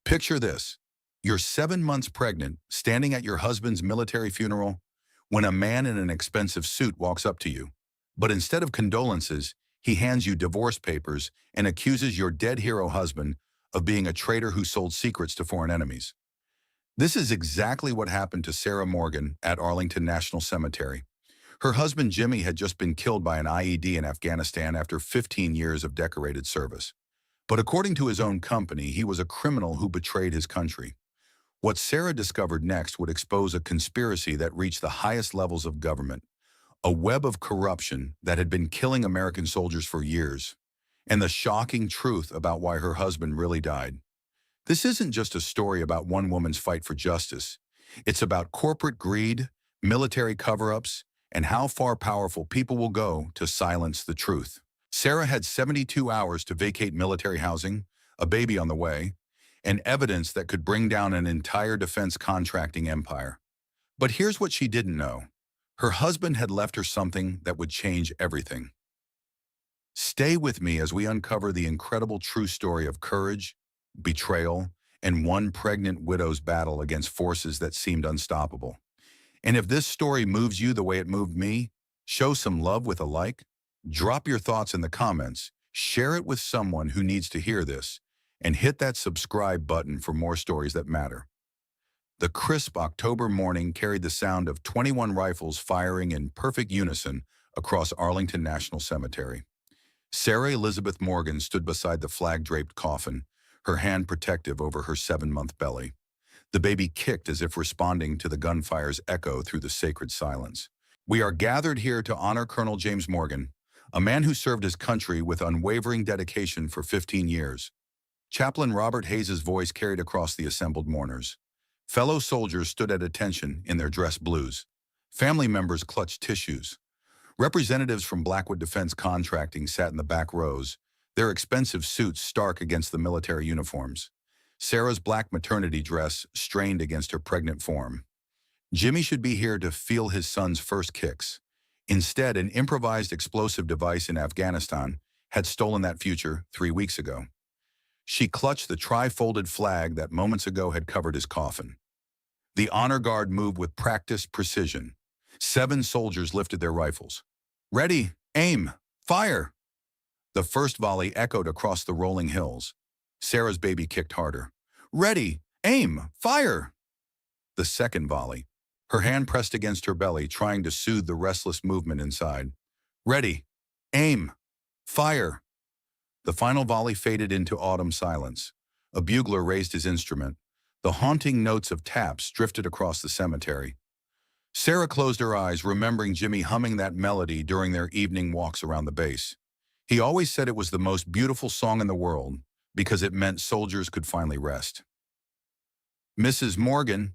Picture this. You're 7 months pregnant, standing at your husband's military funeral, when a man in an expensive suit walks up to you. But instead of condolences, he hands you divorce papers and accuses your dead hero husband of being a traitor who sold secrets to foreign enemies. This is exactly what happened to Sarah Morgan at Arlington National Cemetery. Her husband Jimmy had just been killed by an IED in Afghanistan after 15 years of decorated service. But according to his own company, he was a criminal who betrayed his country. What Sarah discovered next would expose a conspiracy that reached the highest levels of government, a web of corruption that had been killing American soldiers for years, and the shocking truth about why her husband really died. This isn't just a story about one woman's fight for justice. It's about corporate greed, military cover-ups, and how far powerful people will go to silence the truth. Sarah had 72 hours to vacate military housing, a baby on the way, and evidence that could bring down an entire defense contracting empire. But here's what she didn't know. Her husband had left her something that would change everything. Stay with me as we uncover the incredible true story of courage, betrayal, and one pregnant widow's battle against forces that seemed unstoppable. And if this story moves you the way it moved me, show some love with a like, drop your thoughts in the comments, share it with someone who needs to hear this, and hit that subscribe button for more stories that matter. The crisp October morning carried the sound of 21 rifles firing in perfect unison across Arlington National Cemetery. Sarah Elizabeth Morgan stood beside the flag-draped coffin, her hand protective over her 7-month belly. The baby kicked as if responding to the gunfire's echo through the sacred silence. We are gathered here to honor Colonel James Morgan, a man who served his country with unwavering dedication for 15 years. Chaplain Robert Hayes's voice carried across the assembled mourners. Fellow soldiers stood at attention in their dress blues. Family members clutched tissues. Representatives from Blackwood Defense Contracting sat in the back rows, their expensive suits stark against the military uniforms. Sarah's black maternity dress strained against her pregnant form. Jimmy should be here to feel his son's first kicks. Instead, an improvised explosive device in Afghanistan had stolen that future 3 weeks ago. She clutched the tri-folded flag that moments ago had covered his coffin. The honor guard moved with practiced precision. 7 soldiers lifted their rifles. Ready, aim, fire! The first volley echoed across the rolling hills. Sarah's baby kicked harder. Ready, aim, fire! The second volley. Her hand pressed against her belly, trying to soothe the restless movement inside. Ready, aim, fire! The final volley faded into autumn silence. A bugler raised his instrument. The haunting notes of taps drifted across the cemetery. Sarah closed her eyes, remembering Jimmy humming that melody during their evening walks around the base. He always said it was the most beautiful song in the world because it meant soldiers could finally rest. Mrs. Morgan,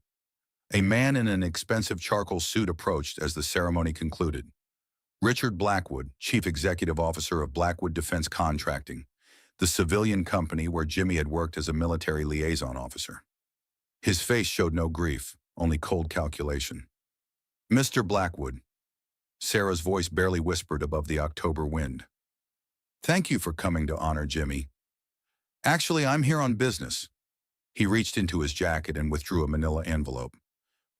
a man in an expensive charcoal suit, approached as the ceremony concluded. Richard Blackwood, Chief Executive Officer of Blackwood Defense Contracting, the civilian company where Jimmy had worked as a military liaison officer. His face showed no grief, only cold calculation. Mr. Blackwood, Sarah's voice barely whispered above the October wind. Thank you for coming to honor Jimmy. Actually, I'm here on business. He reached into his jacket and withdrew a manila envelope.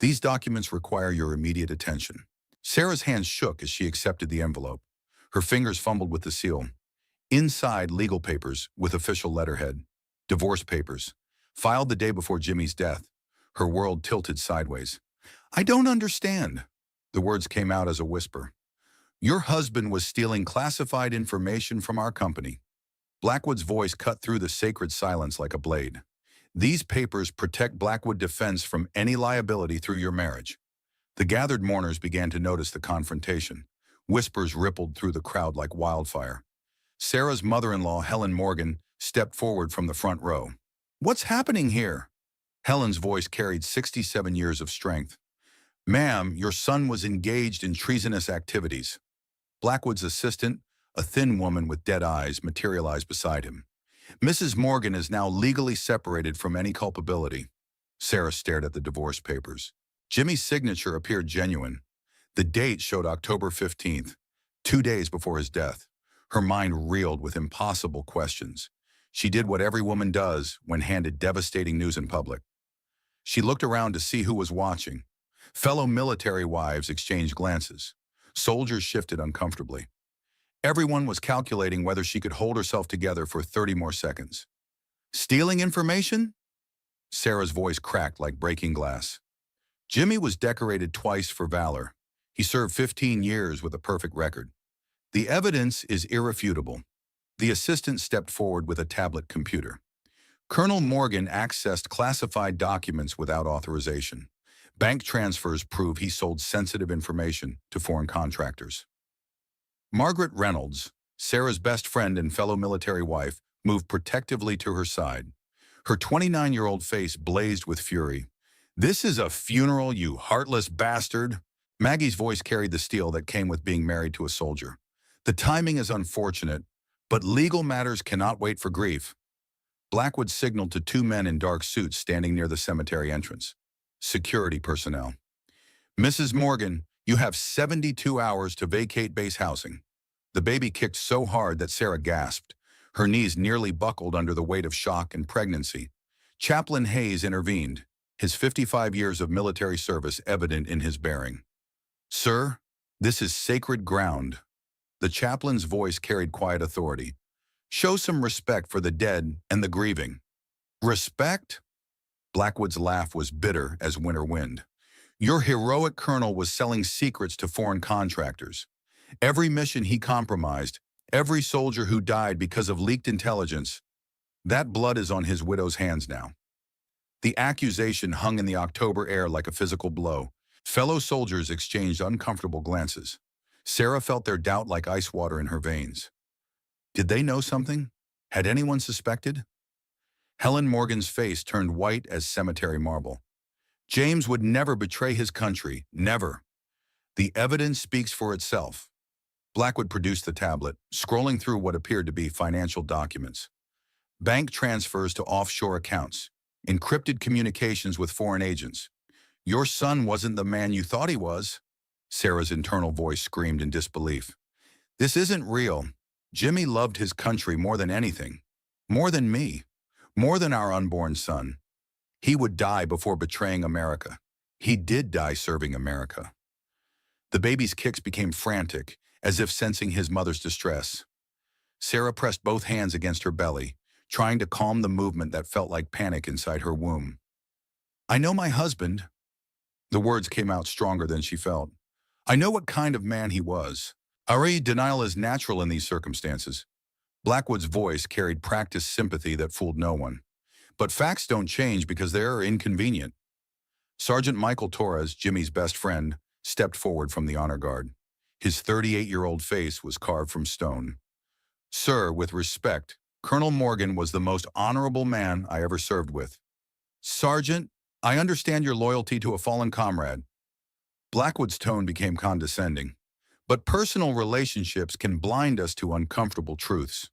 These documents require your immediate attention. Sarah's hands shook as she accepted the envelope. Her fingers fumbled with the seal. Inside, legal papers with official letterhead. Divorce papers. Filed the day before Jimmy's death. Her world tilted sideways. I don't understand. The words came out as a whisper. Your husband was stealing classified information from our company. Blackwood's voice cut through the sacred silence like a blade. These papers protect Blackwood Defense from any liability through your marriage. The gathered mourners began to notice the confrontation. Whispers rippled through the crowd like wildfire. Sarah's mother-in-law, Helen Morgan, stepped forward from the front row. What's happening here? Helen's voice carried 67 years of strength. Ma'am, your son was engaged in treasonous activities. Blackwood's assistant, a thin woman with dead eyes, materialized beside him. Mrs. Morgan is now legally separated from any culpability. Sarah stared at the divorce papers. Jimmy's signature appeared genuine. The date showed October 15th, 2 days before his death. Her mind reeled with impossible questions. She did what every woman does when handed devastating news in public. She looked around to see who was watching. Fellow military wives exchanged glances. Soldiers shifted uncomfortably. Everyone was calculating whether she could hold herself together for 30 more seconds. Stealing information? Sarah's voice cracked like breaking glass. Jimmy was decorated twice for valor. He served 15 years with a perfect record. The evidence is irrefutable. The assistant stepped forward with a tablet computer. Colonel Morgan accessed classified documents without authorization. Bank transfers prove he sold sensitive information to foreign contractors. Margaret Reynolds, Sarah's best friend and fellow military wife, moved protectively to her side. Her 29-year-old face blazed with fury. "This is a funeral, you heartless bastard." Maggie's voice carried the steel that came with being married to a soldier. "The timing is unfortunate, but legal matters cannot wait for grief." Blackwood signaled to two men in dark suits standing near the cemetery entrance. Security personnel. "Mrs. Morgan, you have 72 hours to vacate base housing." The baby kicked so hard that Sarah gasped. Her knees nearly buckled under the weight of shock and pregnancy. Chaplain Hayes intervened, his 55 years of military service evident in his bearing. "Sir, this is sacred ground." The chaplain's voice carried quiet authority. "Show some respect for the dead and the grieving." "Respect?" Blackwood's laugh was bitter as winter wind. "Your heroic colonel was selling secrets to foreign contractors. Every mission he compromised, every soldier who died because of leaked intelligence, that blood is on his widow's hands now." The accusation hung in the October air like a physical blow. Fellow soldiers exchanged uncomfortable glances. Sarah felt their doubt like ice water in her veins. Did they know something? Had anyone suspected? Helen Morgan's face turned white as cemetery marble. James would never betray his country, never. The evidence speaks for itself. Blackwood produced the tablet, scrolling through what appeared to be financial documents. Bank transfers to offshore accounts, encrypted communications with foreign agents. "Your son wasn't the man you thought he was," Sarah's internal voice screamed in disbelief. "This isn't real. Jimmy loved his country more than anything. More than me. More than our unborn son. He would die before betraying America. He did die serving America." The baby's kicks became frantic, as if sensing his mother's distress. Sarah pressed both hands against her belly, trying to calm the movement that felt like panic inside her womb. "I know my husband." The words came out stronger than she felt. "I know what kind of man he was. Denial is natural in these circumstances." Blackwood's voice carried practiced sympathy that fooled no one. "But facts don't change because they are inconvenient." Sergeant Michael Torres, Jimmy's best friend, stepped forward from the honor guard. His 38-year-old face was carved from stone. "Sir, with respect, Colonel Morgan was the most honorable man I ever served with." "Sergeant, I understand your loyalty to a fallen comrade." Blackwood's tone became condescending. "But personal relationships can blind us to uncomfortable truths."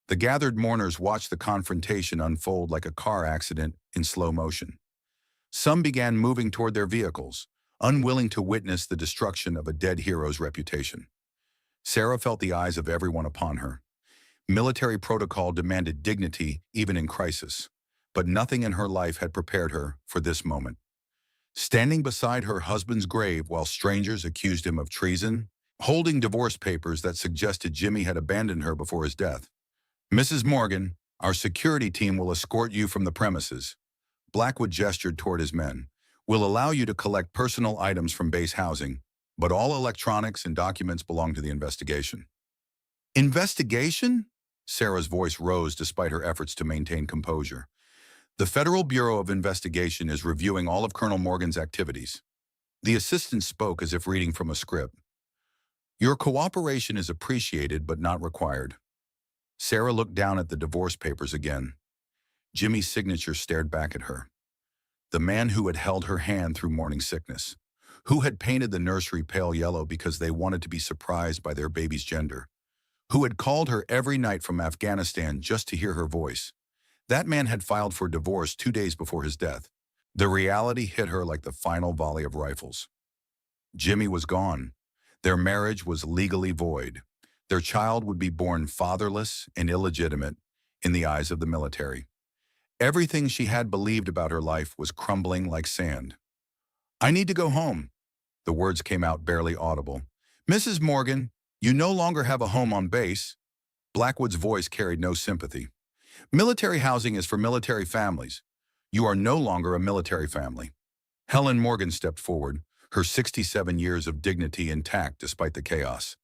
The gathered mourners watched the confrontation unfold like a car accident in slow motion. Some began moving toward their vehicles, unwilling to witness the destruction of a dead hero's reputation. Sarah felt the eyes of everyone upon her. Military protocol demanded dignity even in crisis, but nothing in her life had prepared her for this moment. Standing beside her husband's grave while strangers accused him of treason, holding divorce papers that suggested Jimmy had abandoned her before his death. "Mrs. Morgan, our security team will escort you from the premises." Blackwood gestured toward his men. "We'll allow you to collect personal items from base housing, but all electronics and documents belong to the investigation." "Investigation?" Sarah's voice rose despite her efforts to maintain composure. "The Federal Bureau of Investigation is reviewing all of Colonel Morgan's activities." The assistant spoke as if reading from a script. "Your cooperation is appreciated but not required." Sarah looked down at the divorce papers again. Jimmy's signature stared back at her. The man who had held her hand through morning sickness, who had painted the nursery pale yellow because they wanted to be surprised by their baby's gender, who had called her every night from Afghanistan just to hear her voice. That man had filed for divorce 2 days before his death. The reality hit her like the final volley of rifles. Jimmy was gone. Their marriage was legally void. Their child would be born fatherless and illegitimate, in the eyes of the military. Everything she had believed about her life was crumbling like sand. "I need to go home." The words came out barely audible. "Mrs. Morgan, you no longer have a home on base." Blackwood's voice carried no sympathy. "Military housing is for military families. You are no longer a military family." Helen Morgan stepped forward, her 67 years of dignity intact despite the chaos.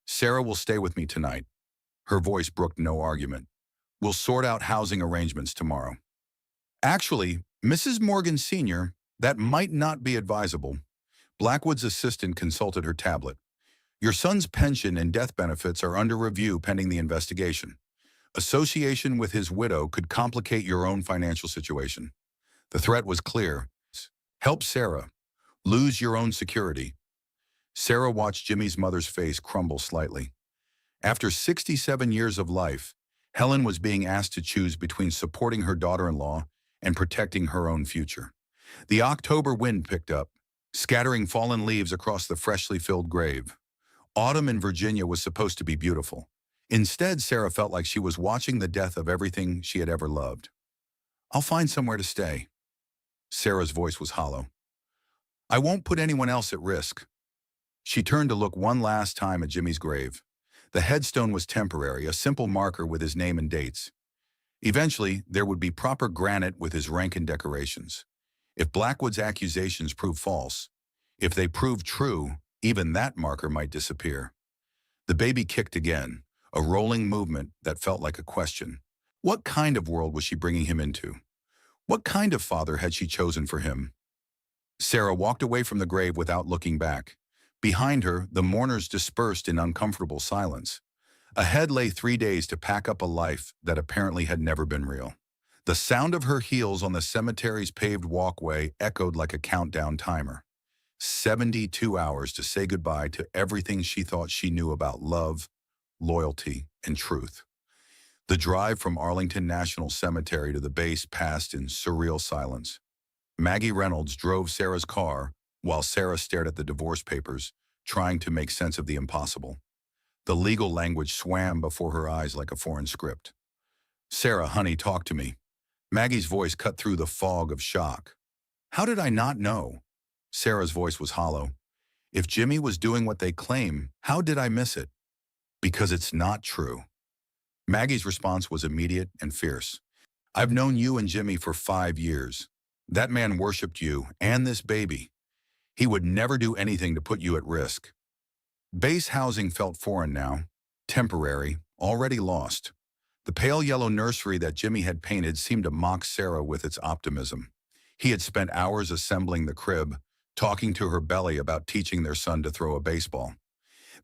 "Sarah will stay with me tonight." Her voice brooked no argument. "We'll sort out housing arrangements tomorrow." "Actually, Mrs. Morgan Sr., that might not be advisable." Blackwood's assistant consulted her tablet. "Your son's pension and death benefits are under review pending the investigation. Association with his widow could complicate your own financial situation." The threat was clear. "Help Sarah. Lose your own security." Sarah watched Jimmy's mother's face crumble slightly. After 67 years of life, Helen was being asked to choose between supporting her daughter-in-law and protecting her own future. The October wind picked up, scattering fallen leaves across the freshly filled grave. Autumn in Virginia was supposed to be beautiful. Instead, Sarah felt like she was watching the death of everything she had ever loved. "I'll find somewhere to stay." Sarah's voice was hollow. "I won't put anyone else at risk." She turned to look one last time at Jimmy's grave. The headstone was temporary, a simple marker with his name and dates. Eventually, there would be proper granite with his rank and decorations. If Blackwood's accusations proved false, if they proved true, even that marker might disappear. The baby kicked again, a rolling movement that felt like a question. What kind of world was she bringing him into? What kind of father had she chosen for him? Sarah walked away from the grave without looking back. Behind her, the mourners dispersed in uncomfortable silence. Ahead lay 3 days to pack up a life that apparently had never been real. The sound of her heels on the cemetery's paved walkway echoed like a countdown timer. 72 hours to say goodbye to everything she thought she knew about love, loyalty, and truth. The drive from Arlington National Cemetery to the base passed in surreal silence. Maggie Reynolds drove Sarah's car while Sarah stared at the divorce papers, trying to make sense of the impossible. The legal language swam before her eyes like a foreign script. "Sarah, honey, talk to me." Maggie's voice cut through the fog of shock. "How did I not know?" Sarah's voice was hollow. "If Jimmy was doing what they claim, how did I miss it?" "Because it's not true." Maggie's response was immediate and fierce. "I've known you and Jimmy for 5 years. That man worshipped you and this baby. He would never do anything to put you at risk." Base housing felt foreign now, temporary, already lost. The pale yellow nursery that Jimmy had painted seemed to mock Sarah with its optimism. He had spent hours assembling the crib, talking to her belly about teaching their son to throw a baseball.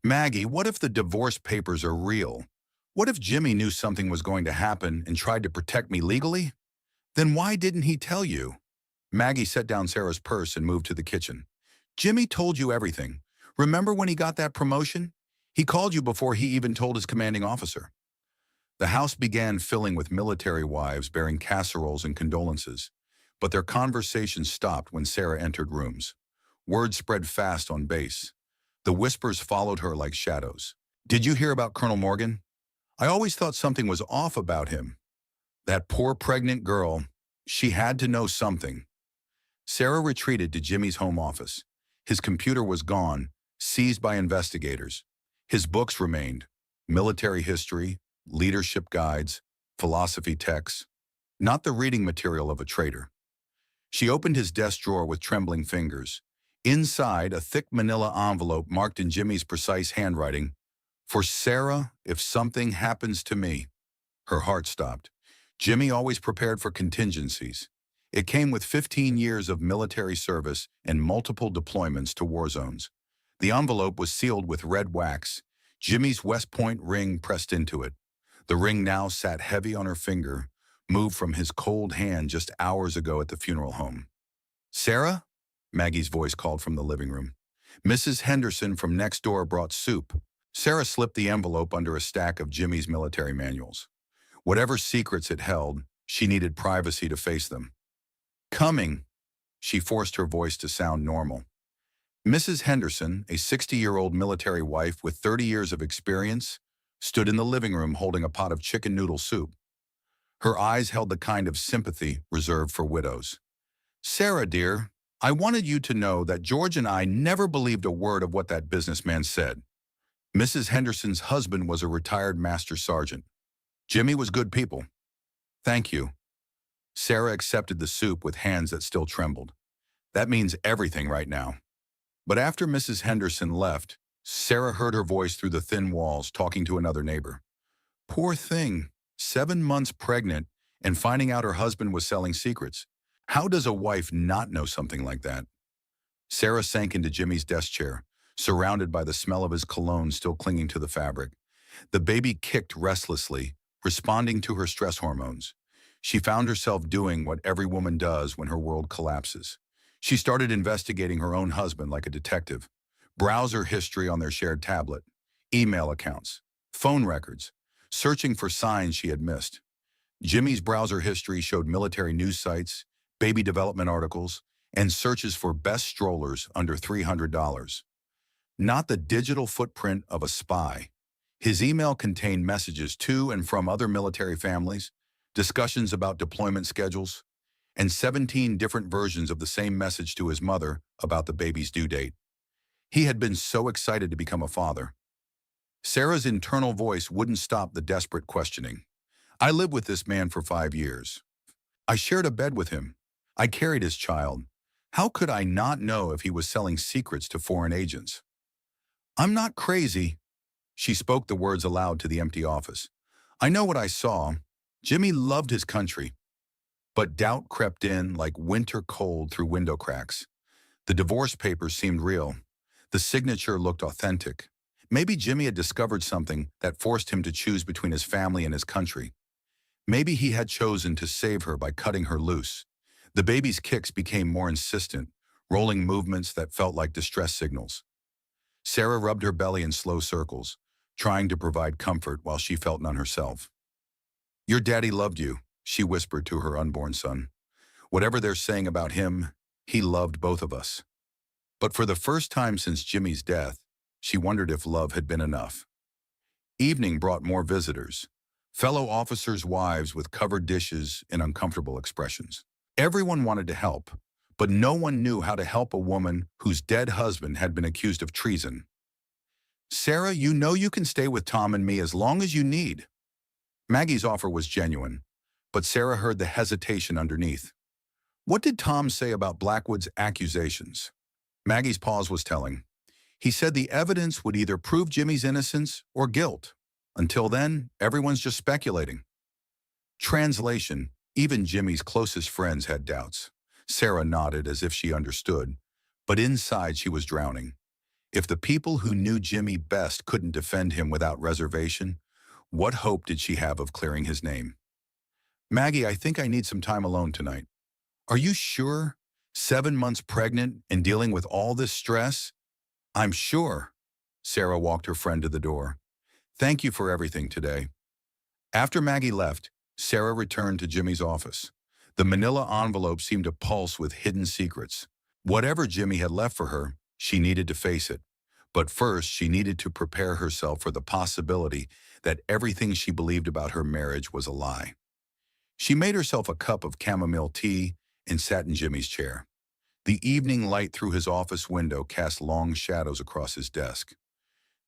"Maggie, what if the divorce papers are real? What if Jimmy knew something was going to happen and tried to protect me legally? Then why didn't he tell you?" Maggie set down Sarah's purse and moved to the kitchen. "Jimmy told you everything. Remember when he got that promotion? He called you before he even told his commanding officer." The house began filling with military wives bearing casseroles and condolences, but their conversation stopped when Sarah entered rooms. Word spread fast on base. The whispers followed her like shadows. "Did you hear about Colonel Morgan? I always thought something was off about him. That poor pregnant girl, she had to know something." Sarah retreated to Jimmy's home office. His computer was gone, seized by investigators. His books remained: military history, leadership guides, philosophy texts, not the reading material of a traitor. She opened his desk drawer with trembling fingers. Inside, a thick manila envelope marked in Jimmy's precise handwriting, "For Sarah, if something happens to me." Her heart stopped. Jimmy always prepared for contingencies. It came with 15 years of military service and multiple deployments to war zones. The envelope was sealed with red wax, Jimmy's West Point ring pressed into it. The ring now sat heavy on her finger, moved from his cold hand just hours ago at the funeral home. "Sarah?" Maggie's voice called from the living room. "Mrs. Henderson from next door brought soup." Sarah slipped the envelope under a stack of Jimmy's military manuals. Whatever secrets it held, she needed privacy to face them. "Coming." She forced her voice to sound normal. Mrs. Henderson, a 60-year-old military wife with 30 years of experience, stood in the living room holding a pot of chicken noodle soup. Her eyes held the kind of sympathy reserved for widows. "Sarah, dear, I wanted you to know that George and I never believed a word of what that businessman said. Mrs. Henderson's husband was a retired master sergeant. Jimmy was good people. Thank you." Sarah accepted the soup with hands that still trembled. That means everything right now. But after Mrs. Henderson left, Sarah heard her voice through the thin walls talking to another neighbor. Poor thing, 7 months pregnant and finding out her husband was selling secrets. How does a wife not know something like that? Sarah sank into Jimmy's desk chair, surrounded by the smell of his cologne still clinging to the fabric. The baby kicked restlessly, responding to her stress hormones. She found herself doing what every woman does when her world collapses. She started investigating her own husband like a detective. Browser history on their shared tablet, email accounts, phone records, searching for signs she had missed. Jimmy's browser history showed military news sites, baby development articles, and searches for best strollers under $300. Not the digital footprint of a spy. His email contained messages to and from other military families, discussions about deployment schedules, and 17 different versions of the same message to his mother about the baby's due date. He had been so excited to become a father. Sarah's internal voice wouldn't stop the desperate questioning. I lived with this man for 5 years. I shared a bed with him. I carried his child. How could I not know if he was selling secrets to foreign agents? I'm not crazy. She spoke the words aloud to the empty office. I know what I saw. Jimmy loved his country. But doubt crept in like winter cold through window cracks. The divorce papers seemed real. The signature looked authentic. Maybe Jimmy had discovered something that forced him to choose between his family and his country. Maybe he had chosen to save her by cutting her loose. The baby's kicks became more insistent, rolling movements that felt like distress signals. Sarah rubbed her belly in slow circles, trying to provide comfort while she felt none herself. Your daddy loved you, she whispered to her unborn son. Whatever they're saying about him, he loved both of us. But for the first time since Jimmy's death, she wondered if love had been enough. Evening brought more visitors, fellow officers' wives with covered dishes and uncomfortable expressions. Everyone wanted to help, but no one knew how to help a woman whose dead husband had been accused of treason. Sarah, you know you can stay with Tom and me as long as you need. Maggie's offer was genuine, but Sarah heard the hesitation underneath. What did Tom say about Blackwood's accusations? Maggie's pause was telling. He said the evidence would either prove Jimmy's innocence or guilt. Until then, everyone's just speculating. Translation, even Jimmy's closest friends had doubts. Sarah nodded as if she understood, but inside she was drowning. If the people who knew Jimmy best couldn't defend him without reservation, what hope did she have of clearing his name? Maggie, I think I need some time alone tonight. Are you sure? 7 months pregnant and dealing with all this stress? I'm sure. Sarah walked her friend to the door. Thank you for everything today. After Maggie left, Sarah returned to Jimmy's office. The manila envelope seemed to pulse with hidden secrets. Whatever Jimmy had left for her, she needed to face it. But first, she needed to prepare herself for the possibility that everything she believed about her marriage was a lie. She made herself a cup of chamomile tea and sat in Jimmy's chair. The evening light through his office window cast long shadows across his desk.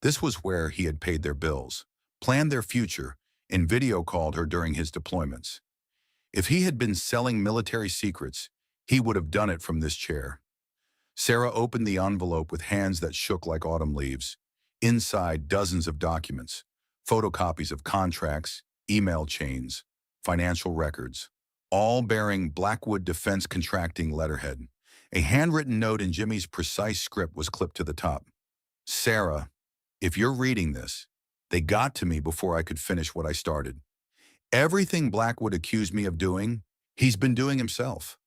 This was where he had paid their bills, planned their future, and video called her during his deployments. If he had been selling military secrets, he would have done it from this chair. Sarah opened the envelope with hands that shook like autumn leaves. Inside, dozens of documents, photocopies of contracts, email chains, financial records, all bearing Blackwood Defense Contracting letterhead. A handwritten note in Jimmy's precise script was clipped to the top. Sarah, if you're reading this, they got to me before I could finish what I started. Everything Blackwood accused me of doing, he's been doing himself.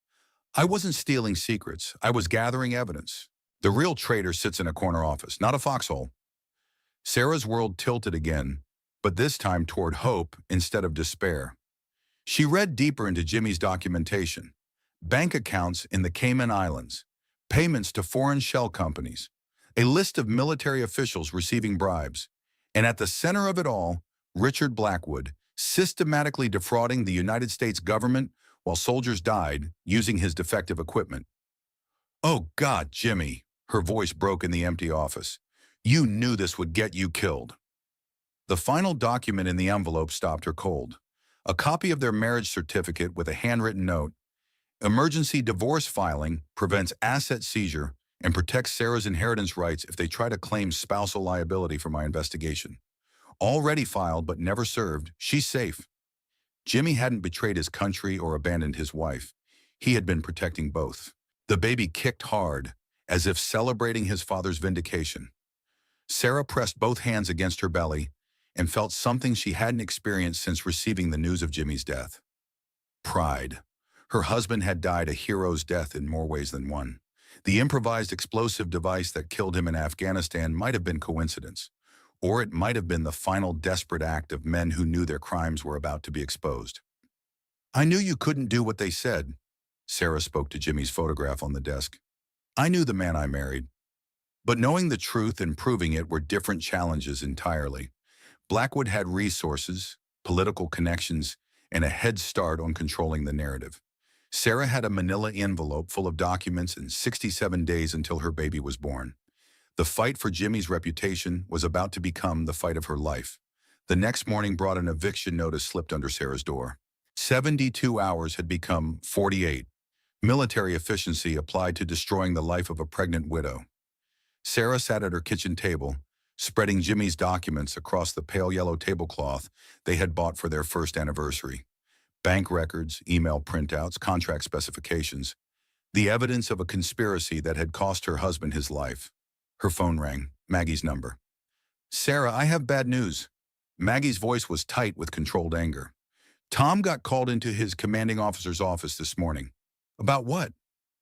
I wasn't stealing secrets. I was gathering evidence. The real traitor sits in a corner office, not a foxhole. Sarah's world tilted again, but this time toward hope instead of despair. She read deeper into Jimmy's documentation. Bank accounts in the Cayman Islands, payments to foreign shell companies, a list of military officials receiving bribes, and at the center of it all, Richard Blackwood, systematically defrauding the United States government while soldiers died using his defective equipment. "Oh God, Jimmy," her voice broke in the empty office. "You knew this would get you killed." The final document in the envelope stopped her cold. A copy of their marriage certificate with a handwritten note. "Emergency divorce filing prevents asset seizure and protects Sarah's inheritance rights if they try to claim spousal liability for my investigation. Already filed but never served, she's safe." Jimmy hadn't betrayed his country or abandoned his wife. He had been protecting both. The baby kicked hard, as if celebrating his father's vindication. Sarah pressed both hands against her belly and felt something she hadn't experienced since receiving the news of Jimmy's death. Pride. Her husband had died a hero's death in more ways than one. The improvised explosive device that killed him in Afghanistan might have been coincidence, or it might have been the final desperate act of men who knew their crimes were about to be exposed. "I knew you couldn't do what they said," Sarah spoke to Jimmy's photograph on the desk. "I knew the man I married. But knowing the truth and proving it were different challenges entirely. Blackwood had resources, political connections, and a head start on controlling the narrative. Sarah had a manila envelope full of documents and 67 days until her baby was born. The fight for Jimmy's reputation was about to become the fight of her life. The next morning brought an eviction notice slipped under Sarah's door. 72 hours had become 48. Military efficiency applied to destroying the life of a pregnant widow. Sarah sat at her kitchen table, spreading Jimmy's documents across the pale yellow tablecloth they had bought for their first anniversary. Bank records, email printouts, contract specifications. The evidence of a conspiracy that had cost her husband his life. Her phone rang, Maggie's number. "Sarah, I have bad news." Maggie's voice was tight with controlled anger. "Tom got called into his commanding officer's office this morning." "About what?"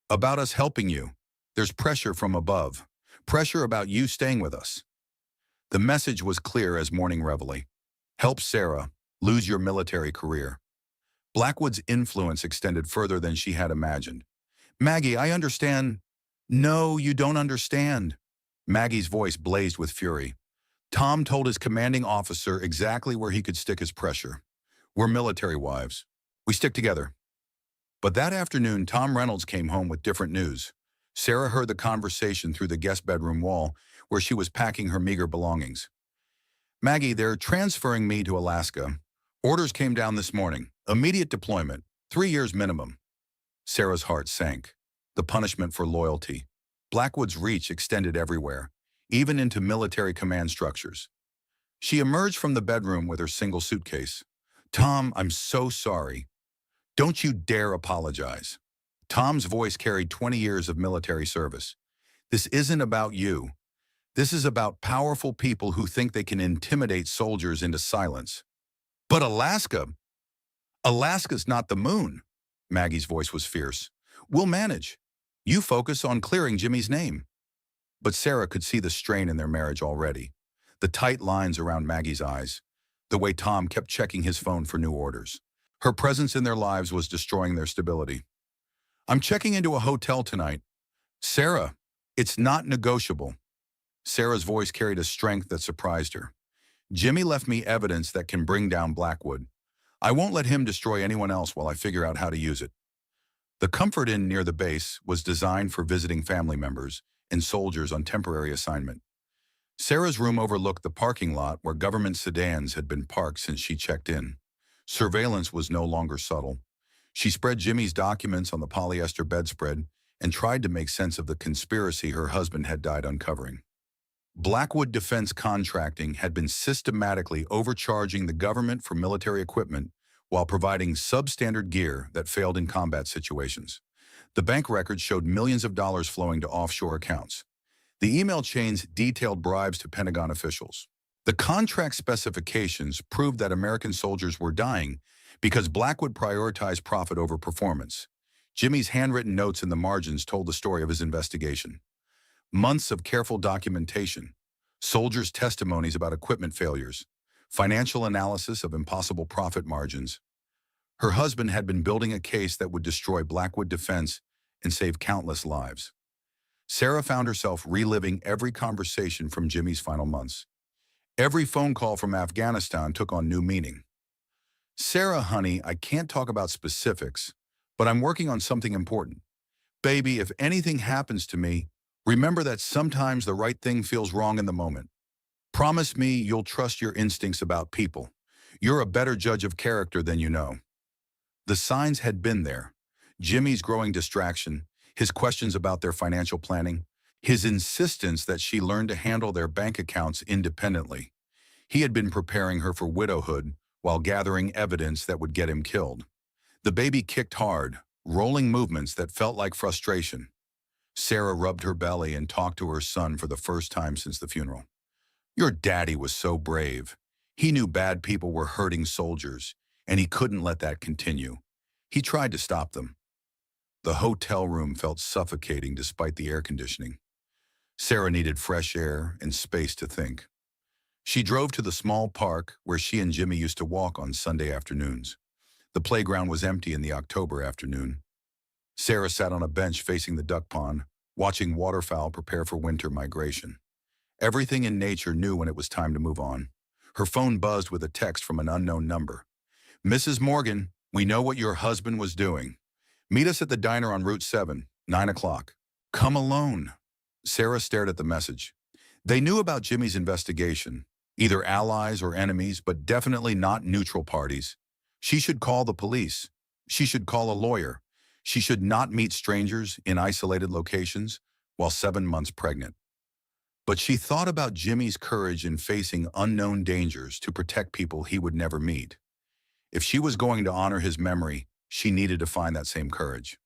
"About us helping you. There's pressure from above. Pressure about you staying with us." The message was clear as morning reveille. "Help Sarah, lose your military career." Blackwood's influence extended further than she had imagined. "Maggie, I understand." "No, you don't understand." Maggie's voice blazed with fury. "Tom told his commanding officer exactly where he could stick his pressure. We're military wives. We stick together." But that afternoon, Tom Reynolds came home with different news. Sarah heard the conversation through the guest bedroom wall, where she was packing her meager belongings. "Maggie, they're transferring me to Alaska. Orders came down this morning. Immediate deployment. 3 years minimum." Sarah's heart sank. The punishment for loyalty. Blackwood's reach extended everywhere, even into military command structures. She emerged from the bedroom with her single suitcase. "Tom, I'm so sorry. Don't you dare apologize." Tom's voice carried 20 years of military service. "This isn't about you. This is about powerful people who think they can intimidate soldiers into silence." "But Alaska? Alaska's not the moon." Maggie's voice was fierce. "We'll manage. You focus on clearing Jimmy's name." But Sarah could see the strain in their marriage already. The tight lines around Maggie's eyes. The way Tom kept checking his phone for new orders. Her presence in their lives was destroying their stability. "I'm checking into a hotel tonight." "Sarah, it's not negotiable." Sarah's voice carried a strength that surprised her. "Jimmy left me evidence that can bring down Blackwood. I won't let him destroy anyone else while I figure out how to use it." The Comfort Inn near the base was designed for visiting family members and soldiers on temporary assignment. Sarah's room overlooked the parking lot where government sedans had been parked since she checked in. Surveillance was no longer subtle. She spread Jimmy's documents on the polyester bedspread and tried to make sense of the conspiracy her husband had died uncovering. Blackwood Defense Contracting had been systematically overcharging the government for military equipment while providing substandard gear that failed in combat situations. The bank records showed millions of dollars flowing to offshore accounts. The email chains detailed bribes to Pentagon officials. The contract specifications proved that American soldiers were dying because Blackwood prioritized profit over performance. Jimmy's handwritten notes in the margins told the story of his investigation. Months of careful documentation, soldiers' testimonies about equipment failures, financial analysis of impossible profit margins. Her husband had been building a case that would destroy Blackwood Defense and save countless lives. Sarah found herself reliving every conversation from Jimmy's final months. Every phone call from Afghanistan took on new meaning. Sarah, honey, I can't talk about specifics, but I'm working on something important. Baby, if anything happens to me, remember that sometimes the right thing feels wrong in the moment. Promise me you'll trust your instincts about people. You're a better judge of character than you know. The signs had been there. Jimmy's growing distraction, his questions about their financial planning, his insistence that she learn to handle their bank accounts independently. He had been preparing her for widowhood while gathering evidence that would get him killed. The baby kicked hard, rolling movements that felt like frustration. Sarah rubbed her belly and talked to her son for the first time since the funeral. Your daddy was so brave. He knew bad people were hurting soldiers, and he couldn't let that continue. He tried to stop them. The hotel room felt suffocating despite the air conditioning. Sarah needed fresh air and space to think. She drove to the small park where she and Jimmy used to walk on Sunday afternoons. The playground was empty in the October afternoon. Sarah sat on a bench facing the duck pond, watching waterfowl prepare for winter migration. Everything in nature knew when it was time to move on. Her phone buzzed with a text from an unknown number. Mrs. Morgan, we know what your husband was doing. Meet us at the diner on Route 7, 9 o'clock. Come alone. Sarah stared at the message. They knew about Jimmy's investigation, either allies or enemies, but definitely not neutral parties. She should call the police. She should call a lawyer. She should not meet strangers in isolated locations while 7 months pregnant. But she thought about Jimmy's courage in facing unknown dangers to protect people he would never meet. If she was going to honor his memory, she needed to find that same courage.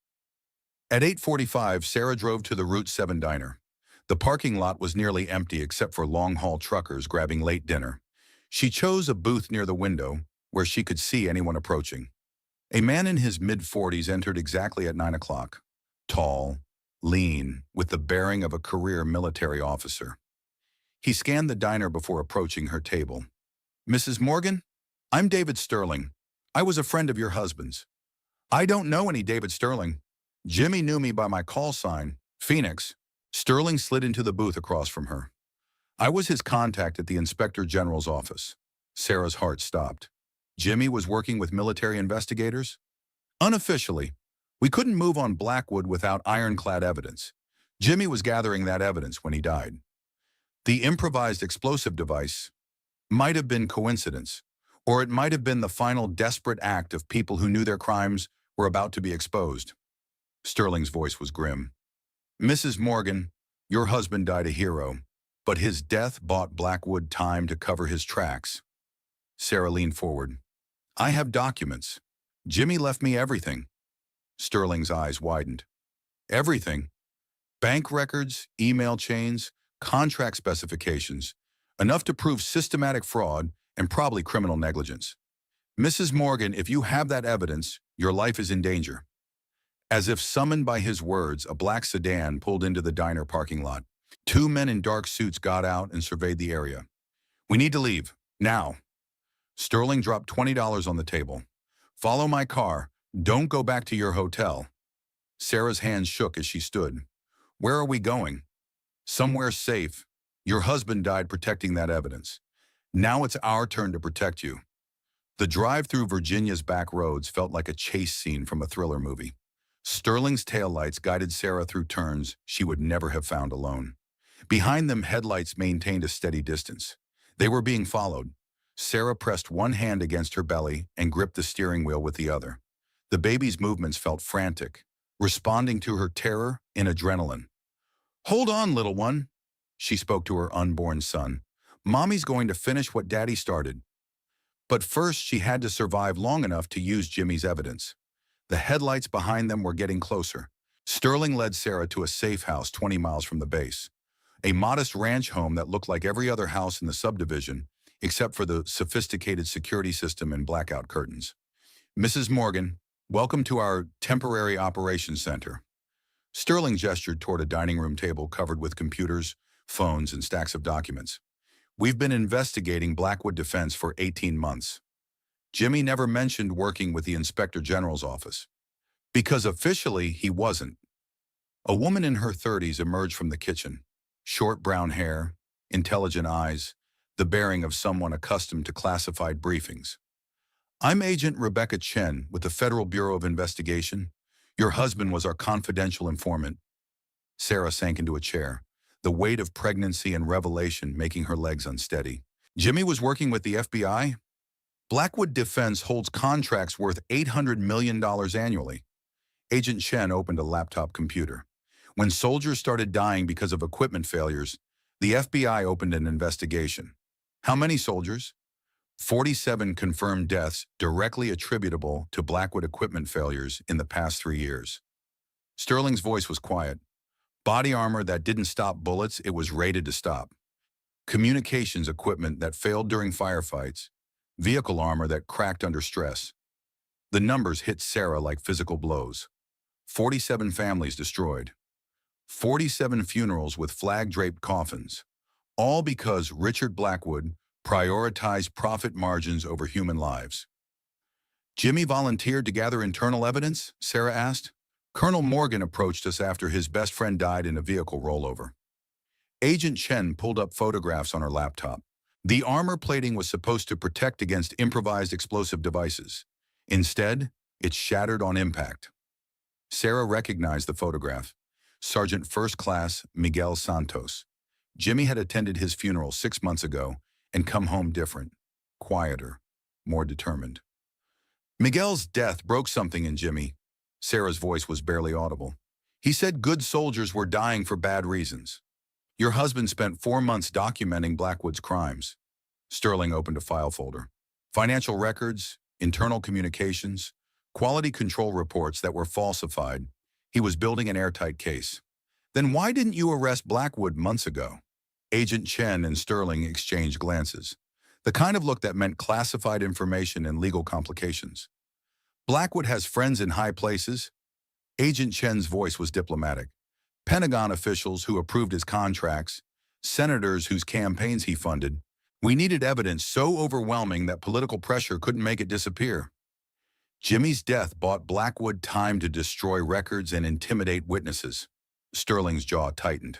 At 8:45, Sarah drove to the Route 7 diner. The parking lot was nearly empty except for long-haul truckers grabbing late dinner. She chose a booth near the window where she could see anyone approaching. A man in his mid-40s entered exactly at 9 o'clock. Tall, lean, with the bearing of a career military officer. He scanned the diner before approaching her table. Mrs. Morgan, I'm David Sterling. I was a friend of your husband's. I don't know any David Sterling. Jimmy knew me by my call sign, Phoenix. Sterling slid into the booth across from her. I was his contact at the Inspector General's office. Sarah's heart stopped. Jimmy was working with military investigators? Unofficially. We couldn't move on Blackwood without ironclad evidence. Jimmy was gathering that evidence when he died. The improvised explosive device might have been coincidence, or it might have been the final desperate act of people who knew their crimes were about to be exposed. Sterling's voice was grim. Mrs. Morgan, your husband died a hero, but his death bought Blackwood time to cover his tracks. Sarah leaned forward. I have documents. Jimmy left me everything. Sterling's eyes widened. Everything? Bank records, email chains, contract specifications, enough to prove systematic fraud and probably criminal negligence. Mrs. Morgan, if you have that evidence, your life is in danger. As if summoned by his words, a black sedan pulled into the diner parking lot. Two men in dark suits got out and surveyed the area. We need to leave, now. Sterling dropped $20 on the table. Follow my car. Don't go back to your hotel. Sarah's hands shook as she stood. Where are we going? Somewhere safe. Your husband died protecting that evidence. Now it's our turn to protect you. The drive through Virginia's back roads felt like a chase scene from a thriller movie. Sterling's taillights guided Sarah through turns she would never have found alone. Behind them, headlights maintained a steady distance. They were being followed. Sarah pressed one hand against her belly and gripped the steering wheel with the other. The baby's movements felt frantic, responding to her terror and adrenaline. Hold on, little one, she spoke to her unborn son. Mommy's going to finish what Daddy started. But first, she had to survive long enough to use Jimmy's evidence. The headlights behind them were getting closer. Sterling led Sarah to a safe house 20 miles from the base. A modest ranch home that looked like every other house in the subdivision, except for the sophisticated security system and blackout curtains. Mrs. Morgan, welcome to our temporary operations center. Sterling gestured toward a dining room table covered with computers, phones, and stacks of documents. We've been investigating Blackwood Defense for 18 months. Jimmy never mentioned working with the Inspector General's office, because officially he wasn't. A woman in her 30s emerged from the kitchen. Short brown hair, intelligent eyes, the bearing of someone accustomed to classified briefings. I'm Agent Rebecca Chen with the Federal Bureau of Investigation. Your husband was our confidential informant. Sarah sank into a chair, the weight of pregnancy and revelation making her legs unsteady. Jimmy was working with the FBI? Blackwood Defense holds contracts worth $800 million annually. Agent Chen opened a laptop computer. When soldiers started dying because of equipment failures, the FBI opened an investigation. How many soldiers? 47 confirmed deaths directly attributable to Blackwood equipment failures in the past 3 years. Sterling's voice was quiet. Body armor that didn't stop bullets it was rated to stop. Communications equipment that failed during firefights. Vehicle armor that cracked under stress. The numbers hit Sarah like physical blows. 47 families destroyed. 47 funerals with flag-draped coffins. All because Richard Blackwood prioritized profit margins over human lives. Jimmy volunteered to gather internal evidence? Sarah asked. Colonel Morgan approached us after his best friend died in a vehicle rollover. Agent Chen pulled up photographs on her laptop. The armor plating was supposed to protect against improvised explosive devices. Instead, it shattered on impact. Sarah recognized the photograph. Sergeant First Class Miguel Santos. Jimmy had attended his funeral 6 months ago and come home different, quieter, more determined. Miguel's death broke something in Jimmy. Sarah's voice was barely audible. He said good soldiers were dying for bad reasons. Your husband spent 4 months documenting Blackwood's crimes. Sterling opened a file folder. Financial records, internal communications, quality control reports that were falsified. He was building an airtight case. Then why didn't you arrest Blackwood months ago? Agent Chen and Sterling exchanged glances, the kind of look that meant classified information and legal complications. Blackwood has friends in high places. Agent Chen's voice was diplomatic. Pentagon officials who approved his contracts, senators whose campaigns he funded. We needed evidence so overwhelming that political pressure couldn't make it disappear. Jimmy's death bought Blackwood time to destroy records and intimidate witnesses. Sterling's jaw tightened.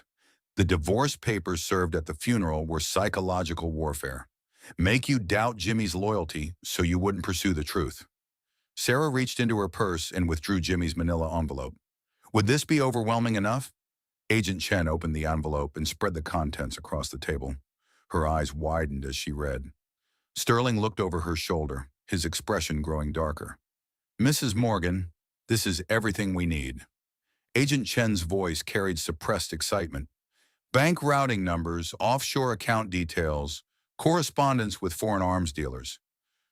The divorce papers served at the funeral were psychological warfare. Make you doubt Jimmy's loyalty so you wouldn't pursue the truth. Sarah reached into her purse and withdrew Jimmy's manila envelope. Would this be overwhelming enough? Agent Chen opened the envelope and spread the contents across the table. Her eyes widened as she read. Sterling looked over her shoulder, his expression growing darker. Mrs. Morgan, this is everything we need. Agent Chen's voice carried suppressed excitement. Bank routing numbers, offshore account details, correspondence with foreign arms dealers.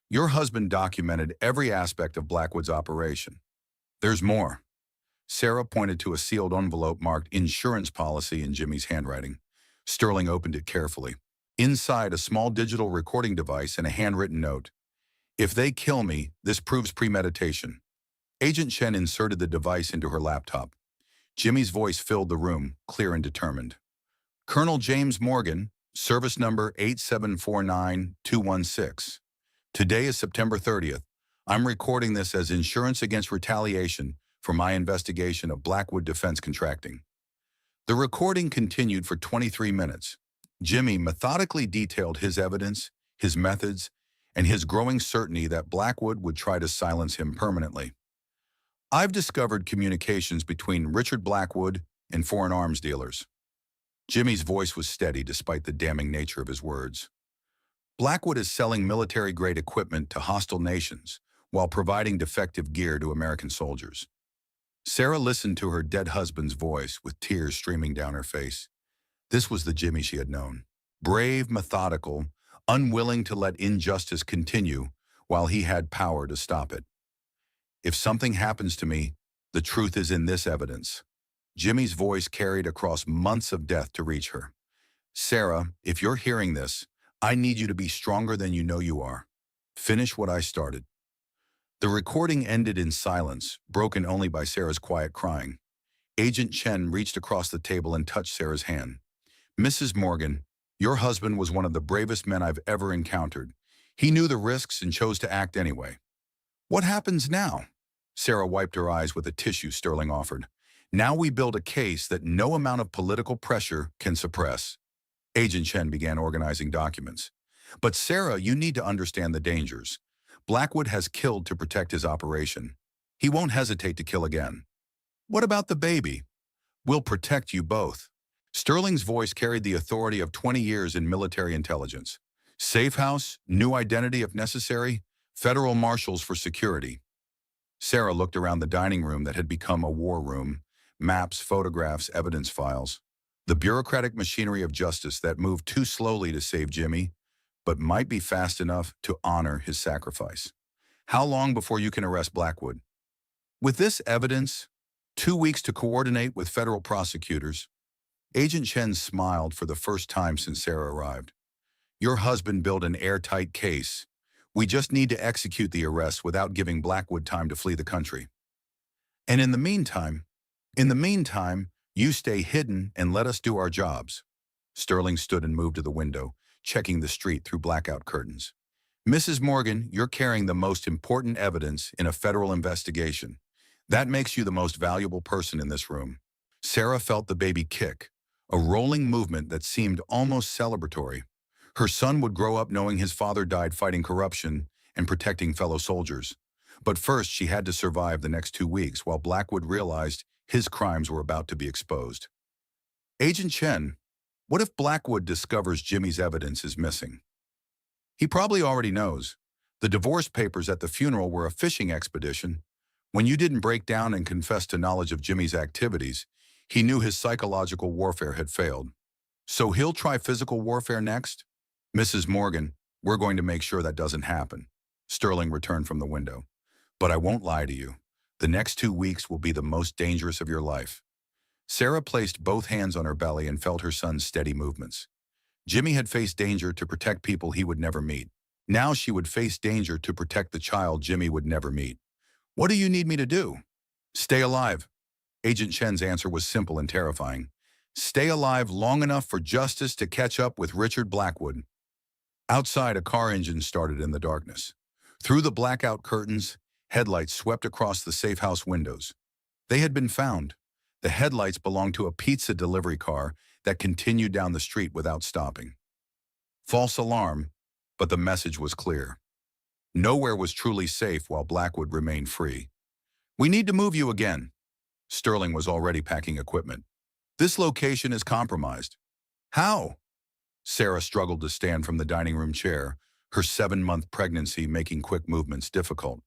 Your husband documented every aspect of Blackwood's operation. There's more. Sarah pointed to a sealed envelope marked insurance policy in Jimmy's handwriting. Sterling opened it carefully. Inside, a small digital recording device and a handwritten note. If they kill me, this proves premeditation. Agent Chen inserted the device into her laptop. Jimmy's voice filled the room, clear and determined. Colonel James Morgan, service number 8749216. Today is September 30th. I'm recording this as insurance against retaliation for my investigation of Blackwood Defense Contracting. The recording continued for 23 minutes. Jimmy methodically detailed his evidence, his methods, and his growing certainty that Blackwood would try to silence him permanently. I've discovered communications between Richard Blackwood and foreign arms dealers. Jimmy's voice was steady despite the damning nature of his words. Blackwood is selling military-grade equipment to hostile nations while providing defective gear to American soldiers. Sarah listened to her dead husband's voice with tears streaming down her face. This was the Jimmy she had known. Brave, methodical, unwilling to let injustice continue while he had power to stop it. If something happens to me, the truth is in this evidence. Jimmy's voice carried across months of death to reach her. Sarah, if you're hearing this, I need you to be stronger than you know you are. Finish what I started. The recording ended in silence, broken only by Sarah's quiet crying. Agent Chen reached across the table and touched Sarah's hand. Mrs. Morgan, your husband was one of the bravest men I've ever encountered. He knew the risks and chose to act anyway. What happens now? Sarah wiped her eyes with a tissue Sterling offered. Now we build a case that no amount of political pressure can suppress. Agent Chen began organizing documents. But Sarah, you need to understand the dangers. Blackwood has killed to protect his operation. He won't hesitate to kill again. What about the baby? We'll protect you both. Sterling's voice carried the authority of 20 years in military intelligence. Safe house, new identity if necessary, federal marshals for security. Sarah looked around the dining room that had become a war room. Maps, photographs, evidence files. The bureaucratic machinery of justice that moved too slowly to save Jimmy, but might be fast enough to honor his sacrifice. How long before you can arrest Blackwood? With this evidence, 2 weeks to coordinate with federal prosecutors. Agent Chen smiled for the first time since Sarah arrived. Your husband built an airtight case. We just need to execute the arrest without giving Blackwood time to flee the country. And in the meantime, you stay hidden and let us do our jobs. Sterling stood and moved to the window, checking the street through blackout curtains. Mrs. Morgan, you're carrying the most important evidence in a federal investigation. That makes you the most valuable person in this room. Sarah felt the baby kick, a rolling movement that seemed almost celebratory. Her son would grow up knowing his father died fighting corruption and protecting fellow soldiers. But first, she had to survive the next 2 weeks while Blackwood realized his crimes were about to be exposed. Agent Chen, what if Blackwood discovers Jimmy's evidence is missing? He probably already knows. The divorce papers at the funeral were a fishing expedition. When you didn't break down and confess to knowledge of Jimmy's activities, he knew his psychological warfare had failed. So he'll try physical warfare next? Mrs. Morgan, we're going to make sure that doesn't happen. Sterling returned from the window. But I won't lie to you. The next 2 weeks will be the most dangerous of your life. Sarah placed both hands on her belly and felt her son's steady movements. Jimmy had faced danger to protect people he would never meet. Now she would face danger to protect the child Jimmy would never meet. What do you need me to do? Stay alive. Agent Chen's answer was simple and terrifying. Stay alive long enough for justice to catch up with Richard Blackwood. Outside, a car engine started in the darkness. Through the blackout curtains, headlights swept across the safe house windows. They had been found. The headlights belonged to a pizza delivery car that continued down the street without stopping. False alarm, but the message was clear. Nowhere was truly safe while Blackwood remained free. We need to move you again. Sterling was already packing equipment. This location is compromised. How? Sarah struggled to stand from the dining room chair, her 7-month pregnancy making quick movements difficult.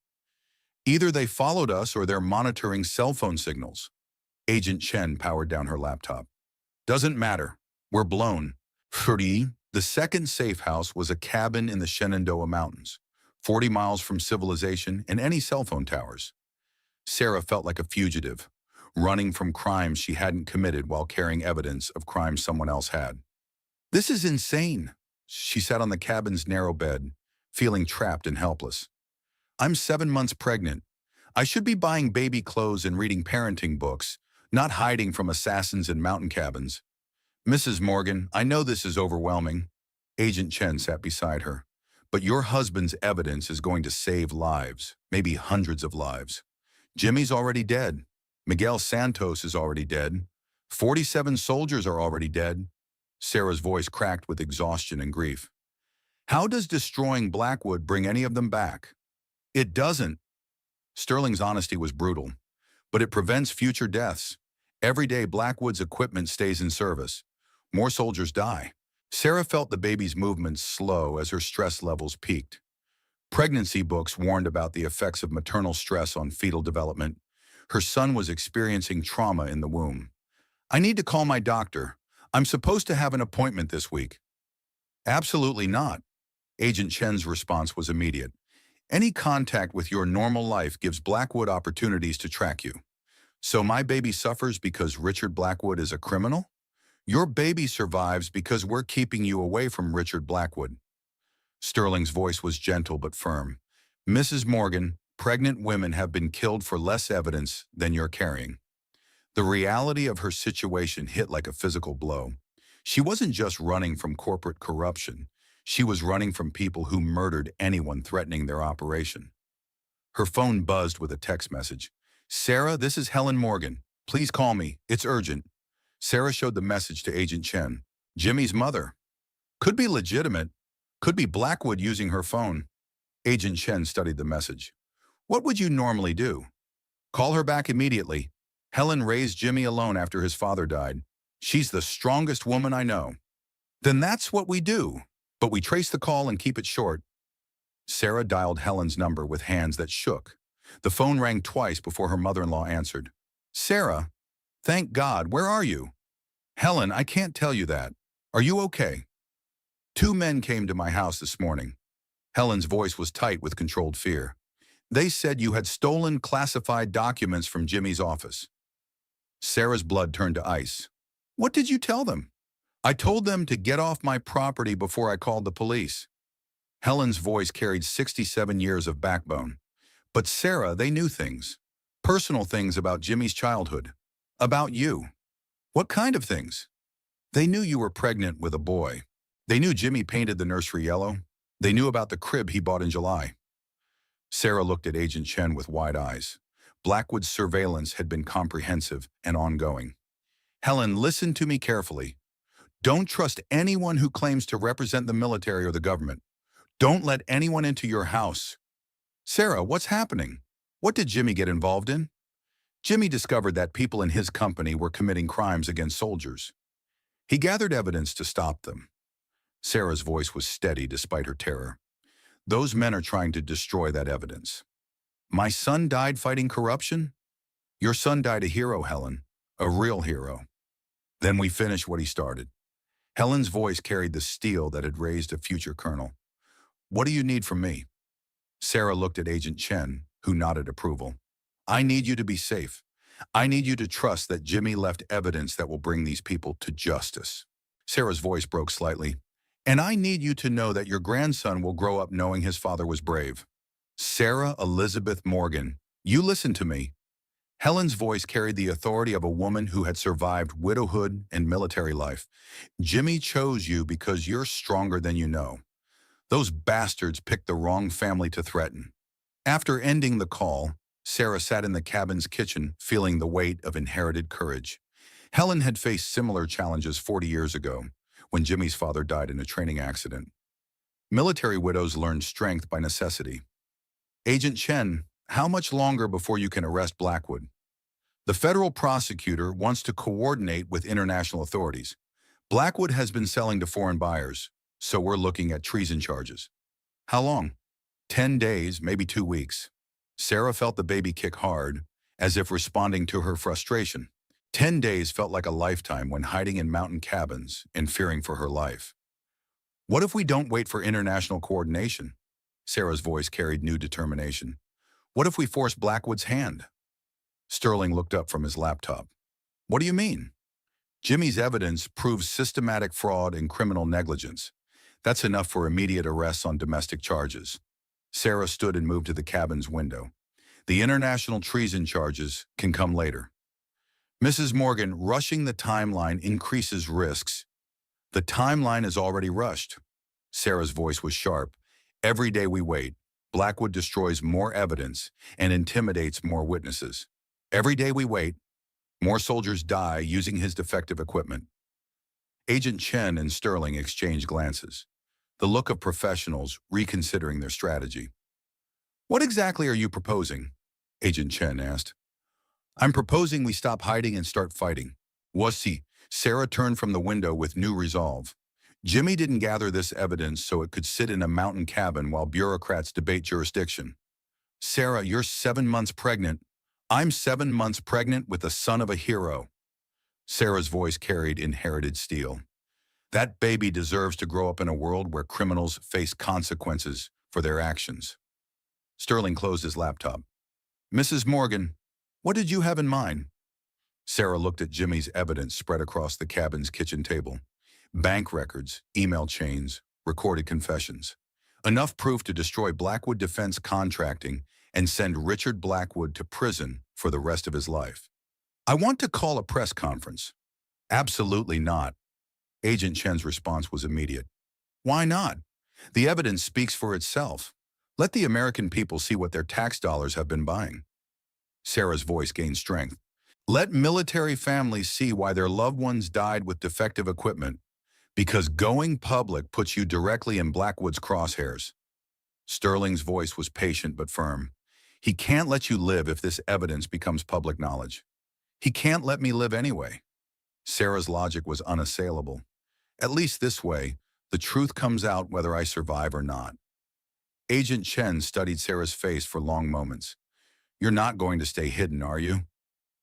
Either they followed us or they're monitoring cell phone signals. Agent Chen powered down her laptop. Doesn't matter. We're blown. The second safe house was a cabin in the Shenandoah Mountains, 40 miles from civilization and any cell phone towers. Sarah felt like a fugitive, running from crimes she hadn't committed while carrying evidence of crimes someone else had. This is insane. She sat on the cabin's narrow bed, feeling trapped and helpless. I'm 7 months pregnant. I should be buying baby clothes and reading parenting books, not hiding from assassins in mountain cabins. Mrs. Morgan, I know this is overwhelming. Agent Chen sat beside her. But your husband's evidence is going to save lives, maybe hundreds of lives. Jimmy's already dead. Miguel Santos is already dead. 47 soldiers are already dead. Sarah's voice cracked with exhaustion and grief. How does destroying Blackwood bring any of them back? It doesn't. Sterling's honesty was brutal, but it prevents future deaths. Every day Blackwood's equipment stays in service. More soldiers die. Sarah felt the baby's movements slow as her stress levels peaked. Pregnancy books warned about the effects of maternal stress on fetal development. Her son was experiencing trauma in the womb. I need to call my doctor. I'm supposed to have an appointment this week. Absolutely not. Agent Chen's response was immediate. Any contact with your normal life gives Blackwood opportunities to track you. So my baby suffers because Richard Blackwood is a criminal? Your baby survives because we're keeping you away from Richard Blackwood. Sterling's voice was gentle but firm. Mrs. Morgan, pregnant women have been killed for less evidence than you're carrying. The reality of her situation hit like a physical blow. She wasn't just running from corporate corruption. She was running from people who murdered anyone threatening their operation. Her phone buzzed with a text message. Sarah, this is Helen Morgan. Please call me. It's urgent. Sarah showed the message to Agent Chen. Jimmy's mother. Could be legitimate. Could be Blackwood using her phone. Agent Chen studied the message. What would you normally do? Call her back immediately. Helen raised Jimmy alone after his father died. She's the strongest woman I know. Then that's what we do. But we trace the call and keep it short. Sarah dialed Helen's number with hands that shook. The phone rang twice before her mother-in-law answered. Sarah, thank God, where are you? Helen, I can't tell you that. Are you okay? Two men came to my house this morning. Helen's voice was tight with controlled fear. They said you had stolen classified documents from Jimmy's office. Sarah's blood turned to ice. What did you tell them? I told them to get off my property before I called the police. Helen's voice carried 67 years of backbone. But Sarah, they knew things. Personal things about Jimmy's childhood. About you. What kind of things? They knew you were pregnant with a boy. They knew Jimmy painted the nursery yellow. They knew about the crib he bought in July. Sarah looked at Agent Chen with wide eyes. Blackwood's surveillance had been comprehensive and ongoing. Helen, listen to me carefully. Don't trust anyone who claims to represent the military or the government. Don't let anyone into your house. Sarah, what's happening? What did Jimmy get involved in? Jimmy discovered that people in his company were committing crimes against soldiers. He gathered evidence to stop them. Sarah's voice was steady despite her terror. Those men are trying to destroy that evidence. My son died fighting corruption? Your son died a hero, Helen. A real hero. Then we finish what he started. Helen's voice carried the steel that had raised a future colonel. What do you need from me? Sarah looked at Agent Chen, who nodded approval. I need you to be safe. I need you to trust that Jimmy left evidence that will bring these people to justice. Sarah's voice broke slightly. And I need you to know that your grandson will grow up knowing his father was brave. Sarah Elizabeth Morgan, you listen to me. Helen's voice carried the authority of a woman who had survived widowhood and military life. Jimmy chose you because you're stronger than you know. Those bastards picked the wrong family to threaten. After ending the call, Sarah sat in the cabin's kitchen, feeling the weight of inherited courage. Helen had faced similar challenges 40 years ago, when Jimmy's father died in a training accident. Military widows learned strength by necessity. Agent Chen, how much longer before you can arrest Blackwood? The federal prosecutor wants to coordinate with international authorities. Blackwood has been selling to foreign buyers, so we're looking at treason charges. How long? 10 days, maybe 2 weeks. Sarah felt the baby kick hard, as if responding to her frustration. 10 days felt like a lifetime when hiding in mountain cabins and fearing for her life. What if we don't wait for international coordination? Sarah's voice carried new determination. What if we force Blackwood's hand? Sterling looked up from his laptop. What do you mean? Jimmy's evidence proves systematic fraud and criminal negligence. That's enough for immediate arrests on domestic charges. Sarah stood and moved to the cabin's window. The international treason charges can come later. Mrs. Morgan, rushing the timeline increases risks. The timeline is already rushed. Sarah's voice was sharp. Every day we wait, Blackwood destroys more evidence and intimidates more witnesses. Every day we wait, more soldiers die using his defective equipment. Agent Chen and Sterling exchanged glances, the look of professionals reconsidering their strategy. What exactly are you proposing? Agent Chen asked. I'm proposing we stop hiding and start fighting. Wasi, Sarah turned from the window with new resolve. Jimmy didn't gather this evidence so it could sit in a mountain cabin while bureaucrats debate jurisdiction. Sarah, you're 7 months pregnant. I'm 7 months pregnant with the son of a hero. Sarah's voice carried inherited steel. That baby deserves to grow up in a world where criminals face consequences for their actions. Sterling closed his laptop. Mrs. Morgan, what did you have in mind? Sarah looked at Jimmy's evidence spread across the cabin's kitchen table. Bank records, email chains, recorded confessions. Enough proof to destroy Blackwood Defense Contracting and send Richard Blackwood to prison for the rest of his life. I want to call a press conference. Absolutely not. Agent Chen's response was immediate. Why not? The evidence speaks for itself. Let the American people see what their tax dollars have been buying. Sarah's voice gained strength. Let military families see why their loved ones died with defective equipment, because going public puts you directly in Blackwood's crosshairs. Sterling's voice was patient but firm. He can't let you live if this evidence becomes public knowledge. He can't let me live anyway. Sarah's logic was unassailable. At least this way, the truth comes out whether I survive or not. Agent Chen studied Sarah's face for long moments. You're not going to stay hidden, are you?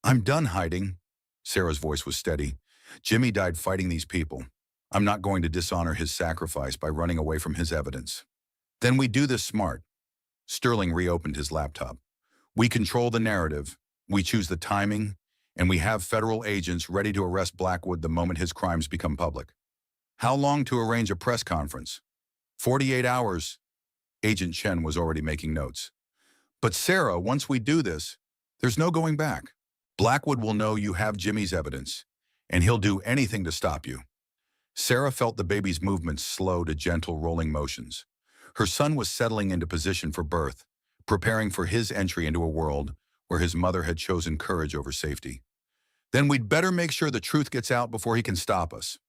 I'm done hiding. Sarah's voice was steady. Jimmy died fighting these people. I'm not going to dishonor his sacrifice by running away from his evidence. Then we do this smart. Sterling reopened his laptop. We control the narrative, we choose the timing, and we have federal agents ready to arrest Blackwood the moment his crimes become public. How long to arrange a press conference? 48 hours. Agent Chen was already making notes. But Sarah, once we do this, there's no going back. Blackwood will know you have Jimmy's evidence, and he'll do anything to stop you. Sarah felt the baby's movements slow to gentle rolling motions. Her son was settling into position for birth, preparing for his entry into a world where his mother had chosen courage over safety. Then we'd better make sure the truth gets out before he can stop us.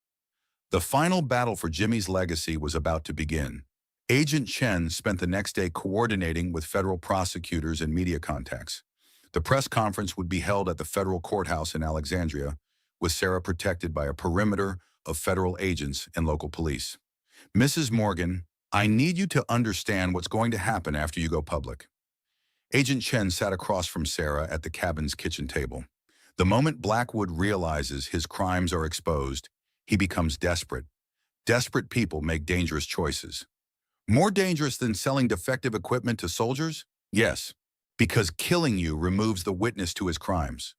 The final battle for Jimmy's legacy was about to begin. Agent Chen spent the next day coordinating with federal prosecutors and media contacts. The press conference would be held at the federal courthouse in Alexandria, with Sarah protected by a perimeter of federal agents and local police. Mrs. Morgan, I need you to understand what's going to happen after you go public. Agent Chen sat across from Sarah at the cabin's kitchen table. The moment Blackwood realizes his crimes are exposed, he becomes desperate. Desperate people make dangerous choices. More dangerous than selling defective equipment to soldiers? Yes, because killing you removes the witness to his crimes.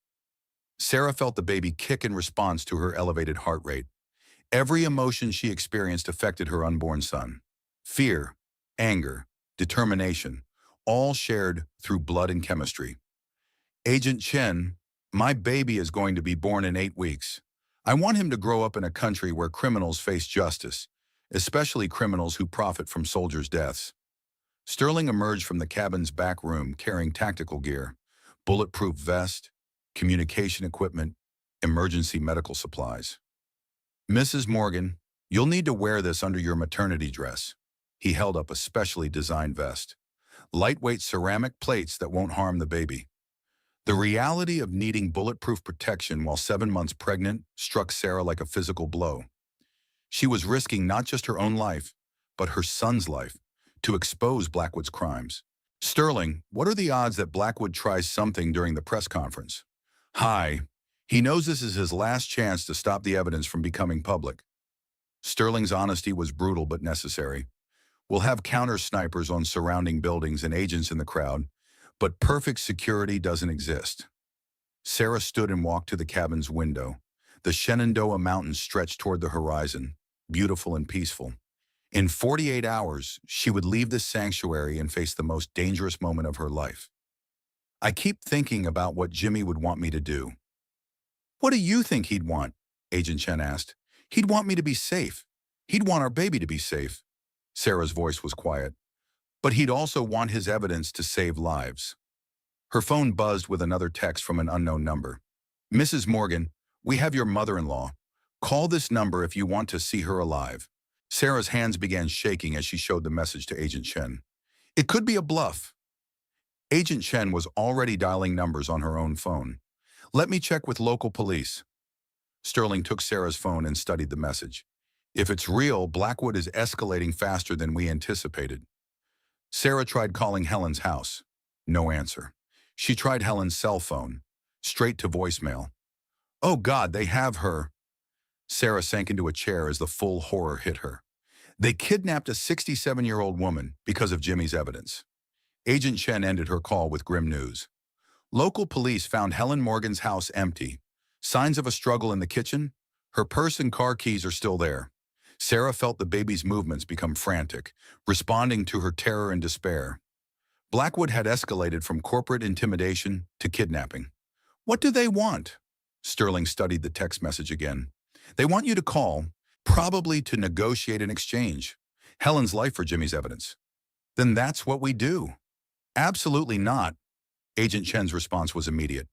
Sarah felt the baby kick in response to her elevated heart rate. Every emotion she experienced affected her unborn son. Fear, anger, determination, all shared through blood and chemistry. Agent Chen, my baby is going to be born in 8 weeks. I want him to grow up in a country where criminals face justice, especially criminals who profit from soldiers' deaths. Sterling emerged from the cabin's back room carrying tactical gear, bulletproof vest, communication equipment, emergency medical supplies. Mrs. Morgan, you'll need to wear this under your maternity dress. He held up a specially designed vest. Lightweight ceramic plates that won't harm the baby. The reality of needing bulletproof protection while 7 months pregnant struck Sarah like a physical blow. She was risking not just her own life, but her son's life, to expose Blackwood's crimes. Sterling, what are the odds that Blackwood tries something during the press conference? High. He knows this is his last chance to stop the evidence from becoming public. Sterling's honesty was brutal but necessary. We'll have counter-snipers on surrounding buildings and agents in the crowd, but perfect security doesn't exist. Sarah stood and walked to the cabin's window. The Shenandoah Mountains stretched toward the horizon, beautiful and peaceful. In 48 hours, she would leave this sanctuary and face the most dangerous moment of her life. I keep thinking about what Jimmy would want me to do. What do you think he'd want? Agent Chen asked. He'd want me to be safe. He'd want our baby to be safe. Sarah's voice was quiet. But he'd also want his evidence to save lives. Her phone buzzed with another text from an unknown number. Mrs. Morgan, we have your mother-in-law. Call this number if you want to see her alive. Sarah's hands began shaking as she showed the message to Agent Chen. It could be a bluff. Agent Chen was already dialing numbers on her own phone. Let me check with local police. Sterling took Sarah's phone and studied the message. If it's real, Blackwood is escalating faster than we anticipated. Sarah tried calling Helen's house. No answer. She tried Helen's cell phone. Straight to voicemail. Oh God, they have her. Sarah sank into a chair as the full horror hit her. They kidnapped a 67-year-old woman because of Jimmy's evidence. Agent Chen ended her call with grim news. Local police found Helen Morgan's house empty. Signs of a struggle in the kitchen? Her purse and car keys are still there. Sarah felt the baby's movements become frantic, responding to her terror and despair. Blackwood had escalated from corporate intimidation to kidnapping. What do they want? Sterling studied the text message again. They want you to call, probably to negotiate an exchange. Helen's life for Jimmy's evidence. Then that's what we do. Absolutely not. Agent Chen's response was immediate.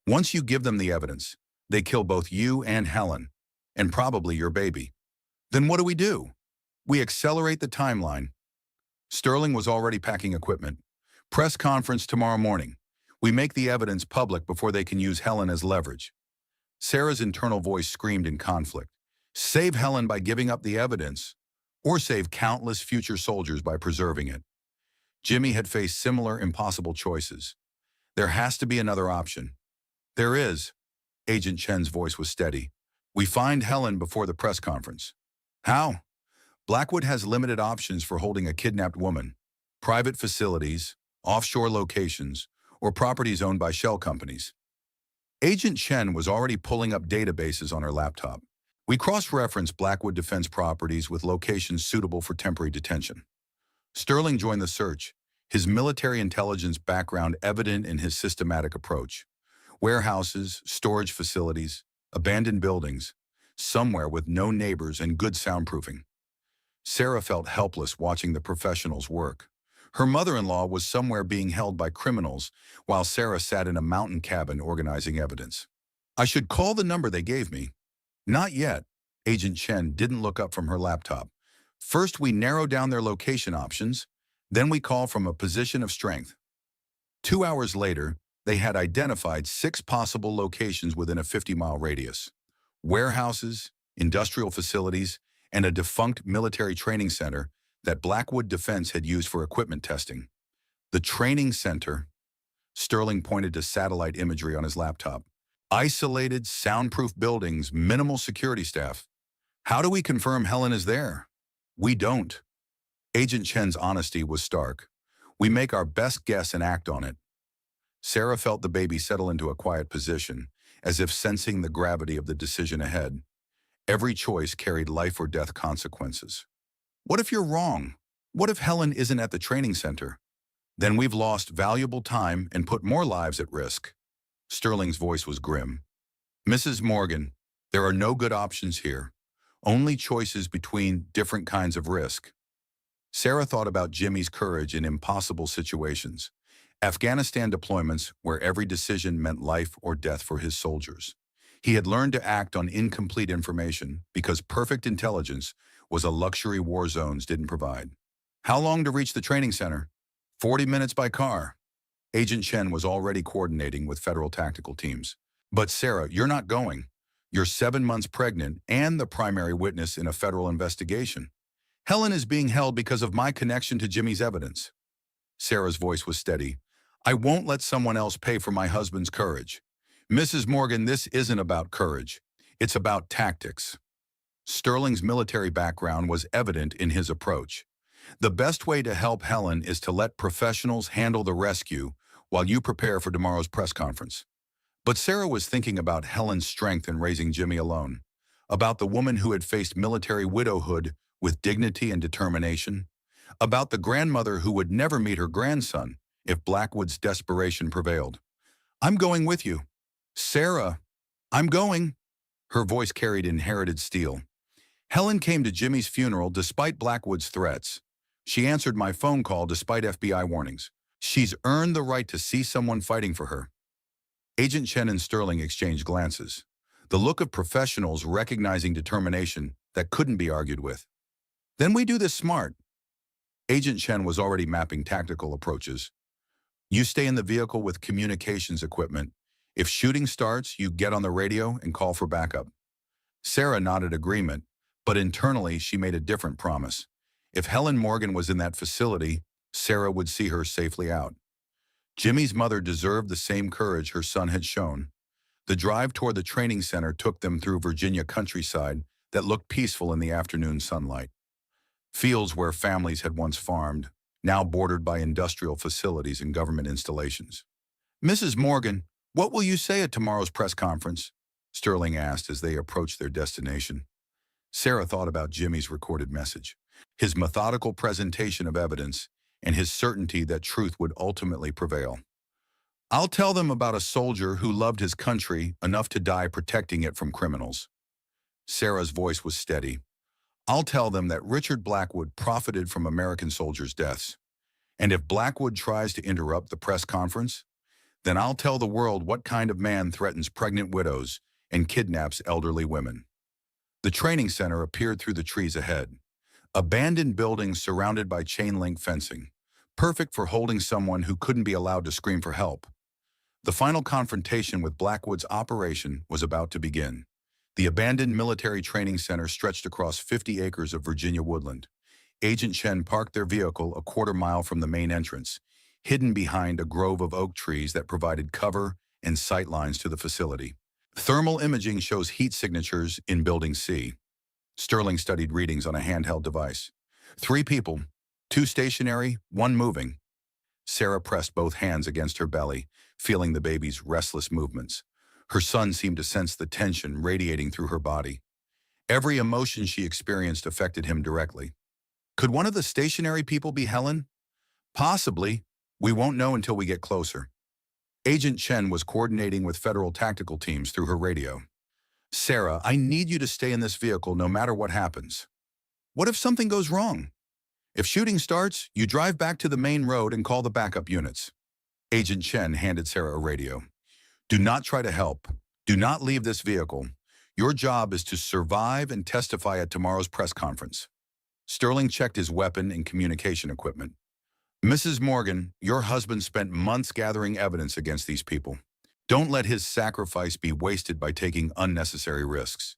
Once you give them the evidence, they kill both you and Helen, and probably your baby. Then what do? We accelerate the timeline. Sterling was already packing equipment. Press conference tomorrow morning. We make the evidence public before they can use Helen as leverage. Sarah's internal voice screamed in conflict. Save Helen by giving up the evidence, or save countless future soldiers by preserving it. Jimmy had faced similar impossible choices. There has to be another option. There is. Agent Chen's voice was steady. We find Helen before the press conference. How? Blackwood has limited options for holding a kidnapped woman. Private facilities, offshore locations, or properties owned by shell companies. Agent Chen was already pulling up databases on her laptop. We cross-referenced Blackwood Defense properties with locations suitable for temporary detention. Sterling joined the search, his military intelligence background evident in his systematic approach. Warehouses, storage facilities, abandoned buildings, somewhere with no neighbors and good soundproofing. Sarah felt helpless watching the professionals work. Her mother-in-law was somewhere being held by criminals, while Sarah sat in a mountain cabin organizing evidence. I should call the number they gave me. Not yet. Agent Chen didn't look up from her laptop. First, we narrow down their location options, then we call from a position of strength. 2 hours later, they had identified 6 possible locations within a 50-mile radius. Warehouses, industrial facilities, and a defunct military training center that Blackwood Defense had used for equipment testing. The training center, Sterling pointed to satellite imagery on his laptop. Isolated, soundproof buildings, minimal security staff. How do we confirm Helen is there? We don't. Agent Chen's honesty was stark. We make our best guess and act on it. Sarah felt the baby settle into a quiet position, as if sensing the gravity of the decision ahead. Every choice carried life or death consequences. What if you're wrong? What if Helen isn't at the training center? Then we've lost valuable time and put more lives at risk. Sterling's voice was grim. Mrs. Morgan, there are no good options here. Only choices between different kinds of risk. Sarah thought about Jimmy's courage in impossible situations. Afghanistan deployments where every decision meant life or death for his soldiers. He had learned to act on incomplete information because perfect intelligence was a luxury war zones didn't provide. How long to reach the training center? 40 minutes by car. Agent Chen was already coordinating with federal tactical teams. But Sarah, you're not going. You're 7 months pregnant and the primary witness in a federal investigation. Helen is being held because of my connection to Jimmy's evidence. Sarah's voice was steady. I won't let someone else pay for my husband's courage. Mrs. Morgan, this isn't about courage. It's about tactics. Sterling's military background was evident in his approach. The best way to help Helen is to let professionals handle the rescue while you prepare for tomorrow's press conference. But Sarah was thinking about Helen's strength in raising Jimmy alone, about the woman who had faced military widowhood with dignity and determination, about the grandmother who would never meet her grandson if Blackwood's desperation prevailed. I'm going with you. Sarah, I'm going. Her voice carried inherited steel. Helen came to Jimmy's funeral despite Blackwood's threats. She answered my phone call despite FBI warnings. She's earned the right to see someone fighting for her. Agent Chen and Sterling exchanged glances, the look of professionals recognizing determination that couldn't be argued with. Then we do this smart. Agent Chen was already mapping tactical approaches. You stay in the vehicle with communications equipment. If shooting starts, you get on the radio and call for backup. Sarah nodded agreement, but internally she made a different promise. If Helen Morgan was in that facility, Sarah would see her safely out. Jimmy's mother deserved the same courage her son had shown. The drive toward the training center took them through Virginia countryside that looked peaceful in the afternoon sunlight. Fields where families had once farmed, now bordered by industrial facilities and government installations. Mrs. Morgan, what will you say at tomorrow's press conference? Sterling asked as they approached their destination. Sarah thought about Jimmy's recorded message, his methodical presentation of evidence, and his certainty that truth would ultimately prevail. I'll tell them about a soldier who loved his country enough to die protecting it from criminals. Sarah's voice was steady. I'll tell them that Richard Blackwood profited from American soldiers' deaths. And if Blackwood tries to interrupt the press conference, then I'll tell the world what kind of man threatens pregnant widows and kidnaps elderly women. The training center appeared through the trees ahead. Abandoned buildings surrounded by chain-link fencing, perfect for holding someone who couldn't be allowed to scream for help. The final confrontation with Blackwood's operation was about to begin. The abandoned military training center stretched across 50 acres of Virginia woodland. Agent Chen parked their vehicle a quarter-mile from the main entrance, hidden behind a grove of oak trees that provided cover and sight lines to the facility. Thermal imaging shows heat signatures in Building C. Sterling studied readings on a handheld device. 3 people, 2 stationary, 1 moving. Sarah pressed both hands against her belly, feeling the baby's restless movements. Her son seemed to sense the tension radiating through her body. Every emotion she experienced affected him directly. Could one of the stationary people be Helen? Possibly. We won't know until we get closer. Agent Chen was coordinating with federal tactical teams through her radio. Sarah, I need you to stay in this vehicle no matter what happens. What if something goes wrong? If shooting starts, you drive back to the main road and call the backup units. Agent Chen handed Sarah a radio. Do not try to help. Do not leave this vehicle. Your job is to survive and testify at tomorrow's press conference. Sterling checked his weapon and communication equipment. Mrs. Morgan, your husband spent months gathering evidence against these people. Don't let his sacrifice be wasted by taking unnecessary risks.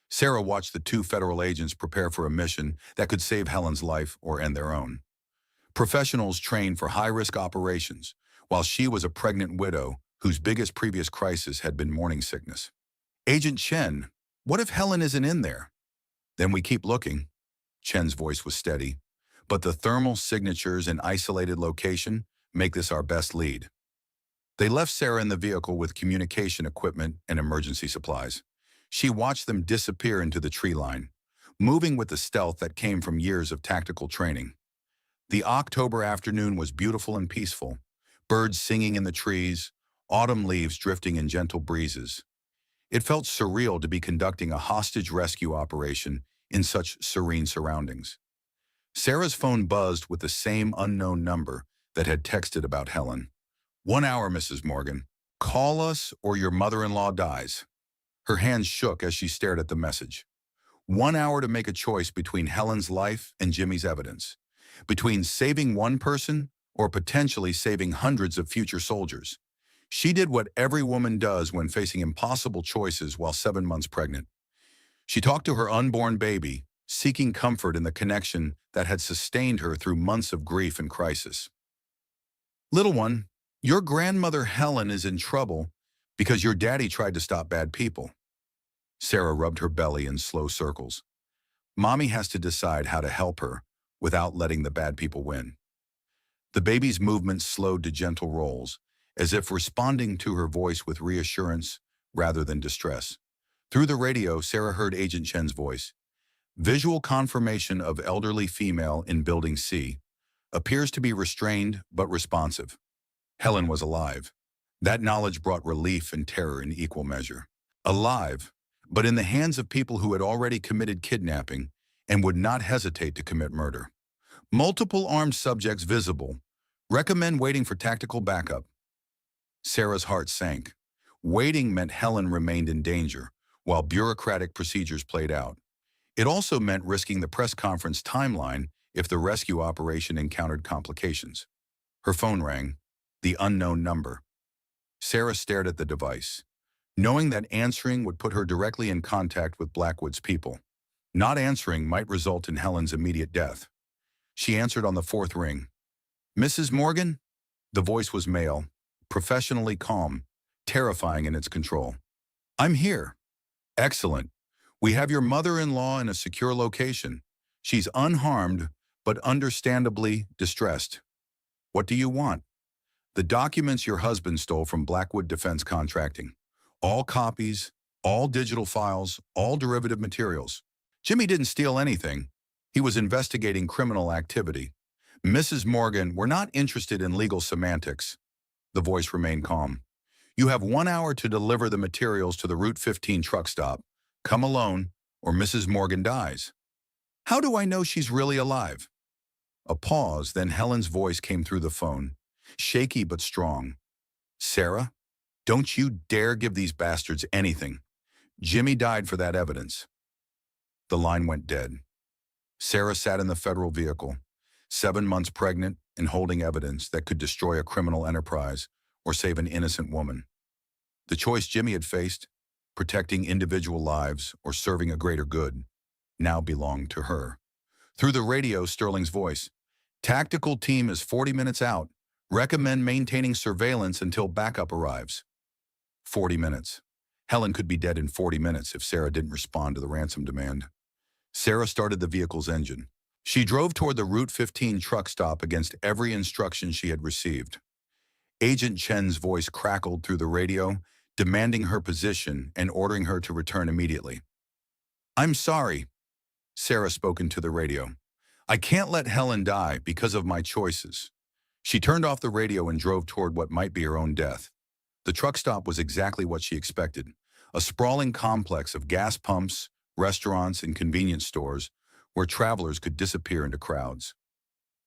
Sarah watched the 2 federal agents prepare for a mission that could save Helen's life or end their own. Professionals trained for high-risk operations, while she was a pregnant widow whose biggest previous crisis had been morning sickness. Agent Chen, what if Helen isn't in there? Then we keep looking. Chen's voice was steady. But the thermal signatures and isolated location make this our best lead. They left Sarah in the vehicle with communication equipment and emergency supplies. She watched them disappear into the tree line, moving with the stealth that came from years of tactical training. The October afternoon was beautiful and peaceful, birds singing in the trees, autumn leaves drifting in gentle breezes. It felt surreal to be conducting a hostage rescue operation in such serene surroundings. Sarah's phone buzzed with the same unknown number that had texted about Helen. 1 hour, Mrs. Morgan. Call us or your mother-in-law dies. Her hands shook as she stared at the message. 1 hour to make a choice between Helen's life and Jimmy's evidence. Between saving one person or potentially saving hundreds of future soldiers. She did what every woman does when facing impossible choices while 7 months pregnant. She talked to her unborn baby, seeking comfort in the connection that had sustained her through months of grief and crisis. Little one, your grandmother Helen is in trouble because your daddy tried to stop bad people. Sarah rubbed her belly in slow circles. Mommy has to decide how to help her without letting the bad people win. The baby's movements slowed to gentle rolls, as if responding to her voice with reassurance rather than distress. Through the radio, Sarah heard Agent Chen's voice. Visual confirmation of elderly female in Building C. Appears to be restrained but responsive. Helen was alive. That knowledge brought relief and terror in equal measure. Alive, but in the hands of people who had already committed kidnapping and would not hesitate to commit murder. Multiple armed subjects visible. Recommend waiting for tactical backup. Sarah's heart sank. Waiting meant Helen remained in danger, while bureaucratic procedures played out. It also meant risking the press conference timeline if the rescue operation encountered complications. Her phone rang, the unknown number. Sarah stared at the device, knowing that answering would put her directly in contact with Blackwood's people. Not answering might result in Helen's immediate death. She answered on the 4th ring. Mrs. Morgan? The voice was male, professionally calm, terrifying in its control. I'm here. Excellent. We have your mother-in-law in a secure location. She's unharmed, but understandably distressed. What do you want? The documents your husband stole from Blackwood Defense Contracting. All copies, all digital files, all derivative materials. Jimmy didn't steal anything. He was investigating criminal activity. Mrs. Morgan, we're not interested in legal semantics. The voice remained calm. You have 1 hour to deliver the materials to the Route 15 truck stop. Come alone, or Mrs. Morgan dies. How do I know she's really alive? A pause, then Helen's voice came through the phone, shaky but strong. Sarah, don't you dare give these bastards anything. Jimmy died for that evidence. The line went dead. Sarah sat in the federal vehicle, 7 months pregnant and holding evidence that could destroy a criminal enterprise or save an innocent woman. The choice Jimmy had faced, protecting individual lives or serving a greater good, now belonged to her. Through the radio, Sterling's voice, "Tactical team is 40 minutes out. Recommend maintaining surveillance until backup arrives." 40 minutes. Helen could be dead in 40 minutes if Sarah didn't respond to the ransom demand. Sarah started the vehicle's engine. She drove toward the Route 15 truck stop against every instruction she had received. Agent Chen's voice crackled through the radio, demanding her position and ordering her to return immediately. "I'm sorry," Sarah spoke into the radio. "I can't let Helen die because of my choices." She turned off the radio and drove toward what might be her own death. The truck stop was exactly what she expected, a sprawling complex of gas pumps, restaurants, and convenience stores where travelers could disappear into crowds.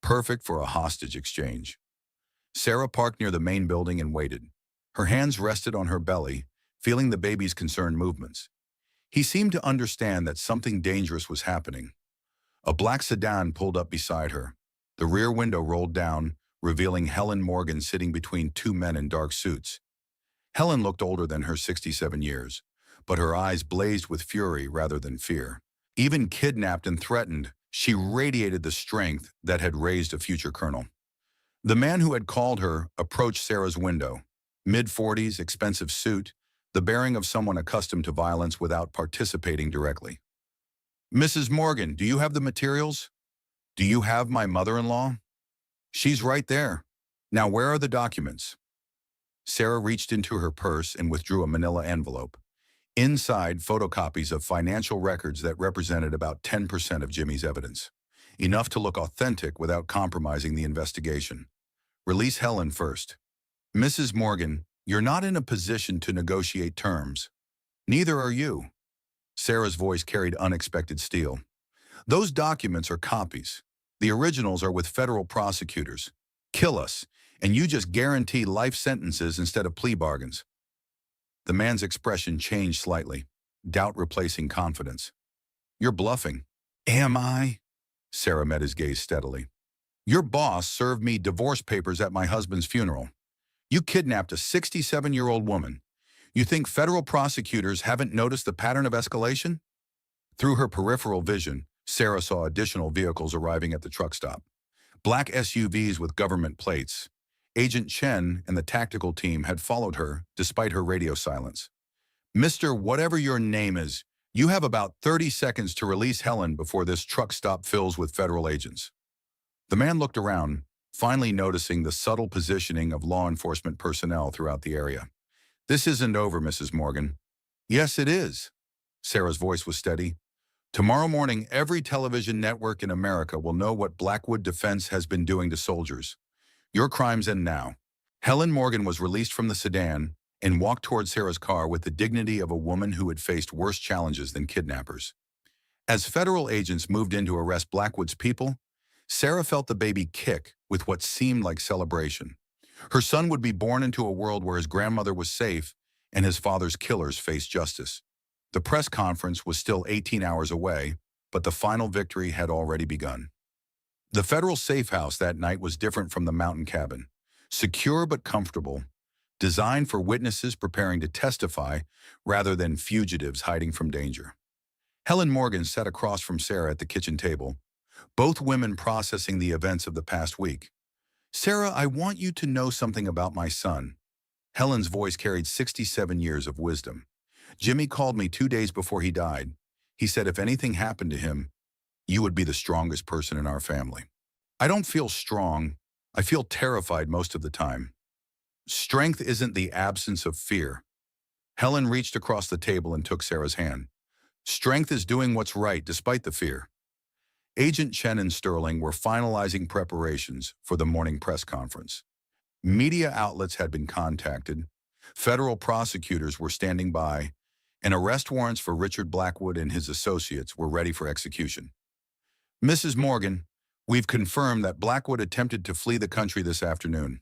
Perfect for a hostage exchange. Sarah parked near the main building and waited. Her hands rested on her belly, feeling the baby's concerned movements. He seemed to understand that something dangerous was happening. A black sedan pulled up beside her. The rear window rolled down, revealing Helen Morgan sitting between two men in dark suits. Helen looked older than her 67 years, but her eyes blazed with fury rather than fear. Even kidnapped and threatened, she radiated the strength that had raised a future colonel. The man who had called her approached Sarah's window. Mid-40s, expensive suit, the bearing of someone accustomed to violence without participating directly. "Mrs. Morgan, do you have the materials? Do you have my mother-in-law?" "She's right there. Now where are the documents?" Sarah reached into her purse and withdrew a manila envelope. Inside, photocopies of financial records that represented about 10% of Jimmy's evidence. Enough to look authentic without compromising the investigation. "Release Helen first." "Mrs. Morgan, you're not in a position to negotiate terms. Neither are you." Sarah's voice carried unexpected steel. "Those documents are copies. The originals are with federal prosecutors. Kill us, and you just guarantee life sentences instead of plea bargains." The man's expression changed slightly, doubt replacing confidence. "You're bluffing." "Am I?" Sarah met his gaze steadily. "Your boss served me divorce papers at my husband's funeral. You kidnapped a 67-year-old woman. You think federal prosecutors haven't noticed the pattern of escalation?" Through her peripheral vision, Sarah saw additional vehicles arriving at the truck stop. Black SUVs with government plates. Agent Chen and the tactical team had followed her, despite her radio silence. "Mr. Whatever your name is, you have about 30 seconds to release Helen before this truck stop fills with federal agents." The man looked around, finally noticing the subtle positioning of law enforcement personnel throughout the area. "This isn't over, Mrs. Morgan." "Yes, it is." Sarah's voice was steady. "Tomorrow morning, every television network in America will know what Blackwood Defense has been doing to soldiers. Your crimes end now." Helen Morgan was released from the sedan and walked toward Sarah's car with the dignity of a woman who had faced worse challenges than kidnappers. As federal agents moved in to arrest Blackwood's people, Sarah felt the baby kick with what seemed like celebration. Her son would be born into a world where his grandmother was safe and his father's killers faced justice. The press conference was still 18 hours away, but the final victory had already begun. The federal safe house that night was different from the mountain cabin. Secure but comfortable, designed for witnesses preparing to testify rather than fugitives hiding from danger. Helen Morgan sat across from Sarah at the kitchen table, both women processing the events of the past week. "Sarah, I want you to know something about my son." Helen's voice carried 67 years of wisdom. "Jimmy called me 2 days before he died. He said if anything happened to him, you would be the strongest person in our family." "I don't feel strong. I feel terrified most of the time." "Strength isn't the absence of fear." Helen reached across the table and took Sarah's hand. "Strength is doing what's right despite the fear." Agent Chen and Sterling were finalizing preparations for the morning press conference. Media outlets had been contacted, federal prosecutors were standing by, and arrest warrants for Richard Blackwood and his associates were ready for execution. "Mrs. Morgan, we've confirmed that Blackwood attempted to flee the country this afternoon."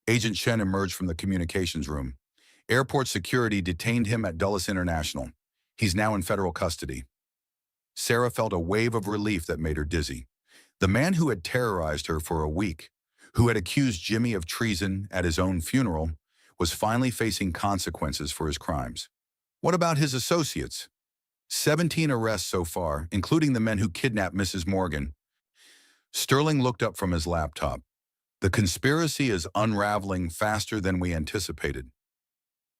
Agent Chen emerged from the communications room. "Airport security detained him at Dulles International. He's now in federal custody." Sarah felt a wave of relief that made her dizzy. The man who had terrorized her for a week, who had accused Jimmy of treason at his own funeral, was finally facing consequences for his crimes. What about his associates? 17 arrests so far, including the men who kidnapped Mrs. Morgan. Sterling looked up from his laptop. The conspiracy is unraveling faster than we anticipated.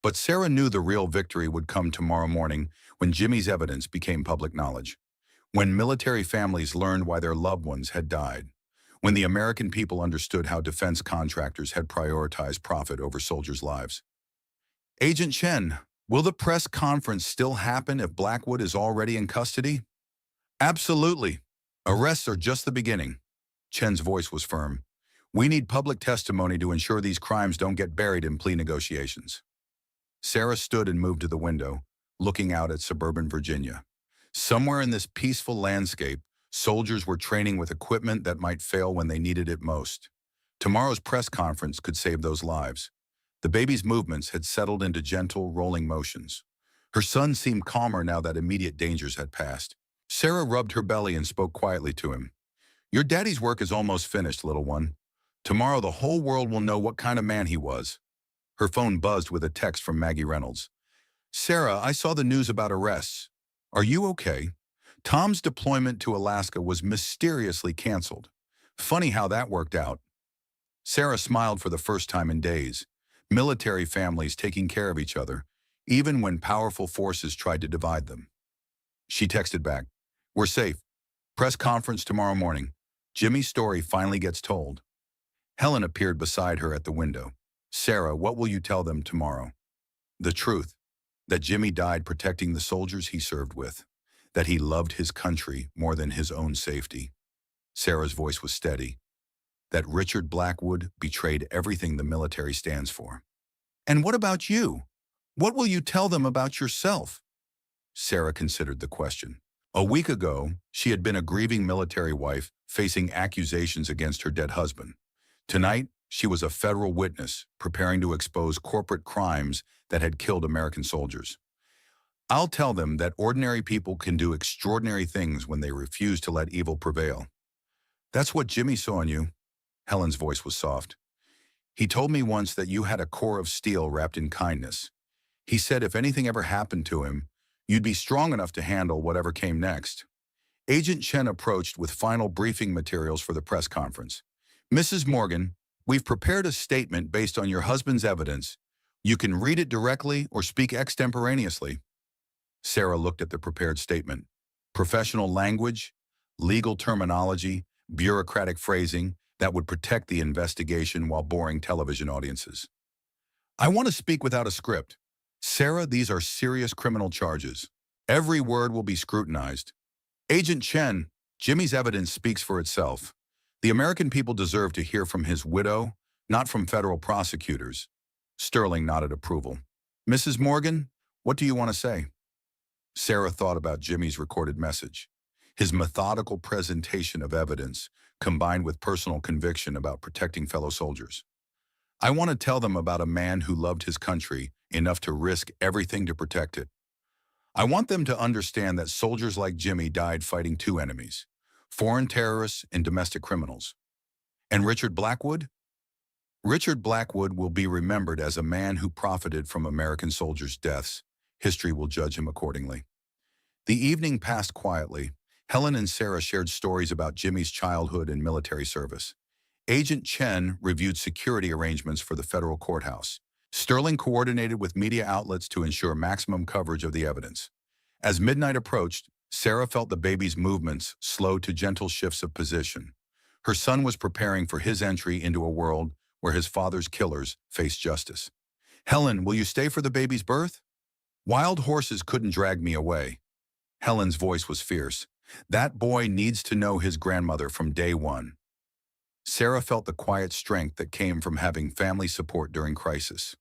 But Sarah knew the real victory would come tomorrow morning when Jimmy's evidence became public knowledge. When military families learned why their loved ones had died. When the American people understood how defense contractors had prioritized profit over soldiers' lives. Agent Chen, will the press conference still happen if Blackwood is already in custody? Absolutely. Arrests are just the beginning. Chen's voice was firm. We need public testimony to ensure these crimes don't get buried in plea negotiations. Sarah stood and moved to the window, looking out at suburban Virginia. Somewhere in this peaceful landscape, soldiers were training with equipment that might fail when they needed it most. Tomorrow's press conference could save those lives. The baby's movements had settled into gentle, rolling motions. Her son seemed calmer now that immediate dangers had passed. Sarah rubbed her belly and spoke quietly to him. Your daddy's work is almost finished, little one. Tomorrow the whole world will know what kind of man he was. Her phone buzzed with a text from Maggie Reynolds. Sarah, I saw the news about arrests. Are you okay? Tom's deployment to Alaska was mysteriously canceled. Funny how that worked out. Sarah smiled for the first time in days. Military families taking care of each other, even when powerful forces tried to divide them. She texted back, we're safe. Press conference tomorrow morning. Jimmy's story finally gets told. Helen appeared beside her at the window. Sarah, what will you tell them tomorrow? The truth, that Jimmy died protecting the soldiers he served with, that he loved his country more than his own safety. Sarah's voice was steady. That Richard Blackwood betrayed everything the military stands for. And what about you? What will you tell them about yourself? Sarah considered the question. A week ago, she had been a grieving military wife facing accusations against her dead husband. Tonight, she was a federal witness preparing to expose corporate crimes that had killed American soldiers. I'll tell them that ordinary people can do extraordinary things when they refuse to let evil prevail. That's what Jimmy saw in you. Helen's voice was soft. He told me once that you had a core of steel wrapped in kindness. He said if anything ever happened to him, you'd be strong enough to handle whatever came next. Agent Chen approached with final briefing materials for the press conference. Mrs. Morgan, we've prepared a statement based on your husband's evidence. You can read it directly or speak extemporaneously. Sarah looked at the prepared statement. Professional language, legal terminology, bureaucratic phrasing that would protect the investigation while boring television audiences. I want to speak without a script. Sarah, these are serious criminal charges. Every word will be scrutinized. Agent Chen, Jimmy's evidence speaks for itself. The American people deserve to hear from his widow, not from federal prosecutors. Sterling nodded approval. Mrs. Morgan, what do you want to say? Sarah thought about Jimmy's recorded message. His methodical presentation of evidence, combined with personal conviction about protecting fellow soldiers. I want to tell them about a man who loved his country enough to risk everything to protect it. I want them to understand that soldiers like Jimmy died fighting two enemies, foreign terrorists and domestic criminals. And Richard Blackwood? Richard Blackwood will be remembered as a man who profited from American soldiers' deaths. History will judge him accordingly. The evening passed quietly. Helen and Sarah shared stories about Jimmy's childhood and military service. Agent Chen reviewed security arrangements for the federal courthouse. Sterling coordinated with media outlets to ensure maximum coverage of the evidence. As midnight approached, Sarah felt the baby's movements slow to gentle shifts of position. Her son was preparing for his entry into a world where his father's killers faced justice. Helen, will you stay for the baby's birth? Wild horses couldn't drag me away. Helen's voice was fierce. That boy needs to know his grandmother from day one. Sarah felt the quiet strength that came from having family support during crisis.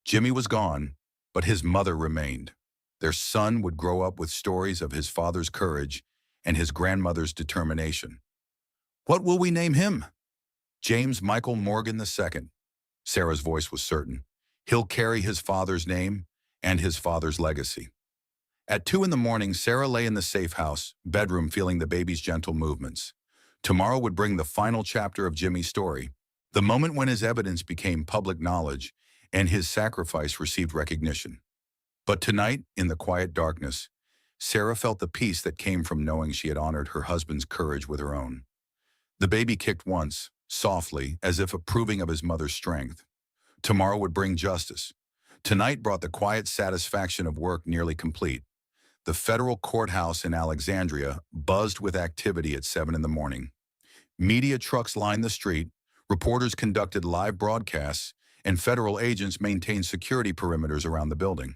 Jimmy was gone, but his mother remained. Their son would grow up with stories of his father's courage and his grandmother's determination. What will we name him? James Michael Morgan II. Sarah's voice was certain. He'll carry his father's name and his father's legacy. At 2 in the morning, Sarah lay in the safe house bedroom feeling the baby's gentle movements. Tomorrow would bring the final chapter of Jimmy's story, the moment when his evidence became public knowledge and his sacrifice received recognition. But tonight, in the quiet darkness, Sarah felt the peace that came from knowing she had honored her husband's courage with her own. The baby kicked once, softly, as if approving of his mother's strength. Tomorrow would bring justice. Tonight brought the quiet satisfaction of work nearly complete. The federal courthouse in Alexandria buzzed with activity at 7 in the morning. Media trucks lined the street, reporters conducted live broadcasts, and federal agents maintained security perimeters around the building.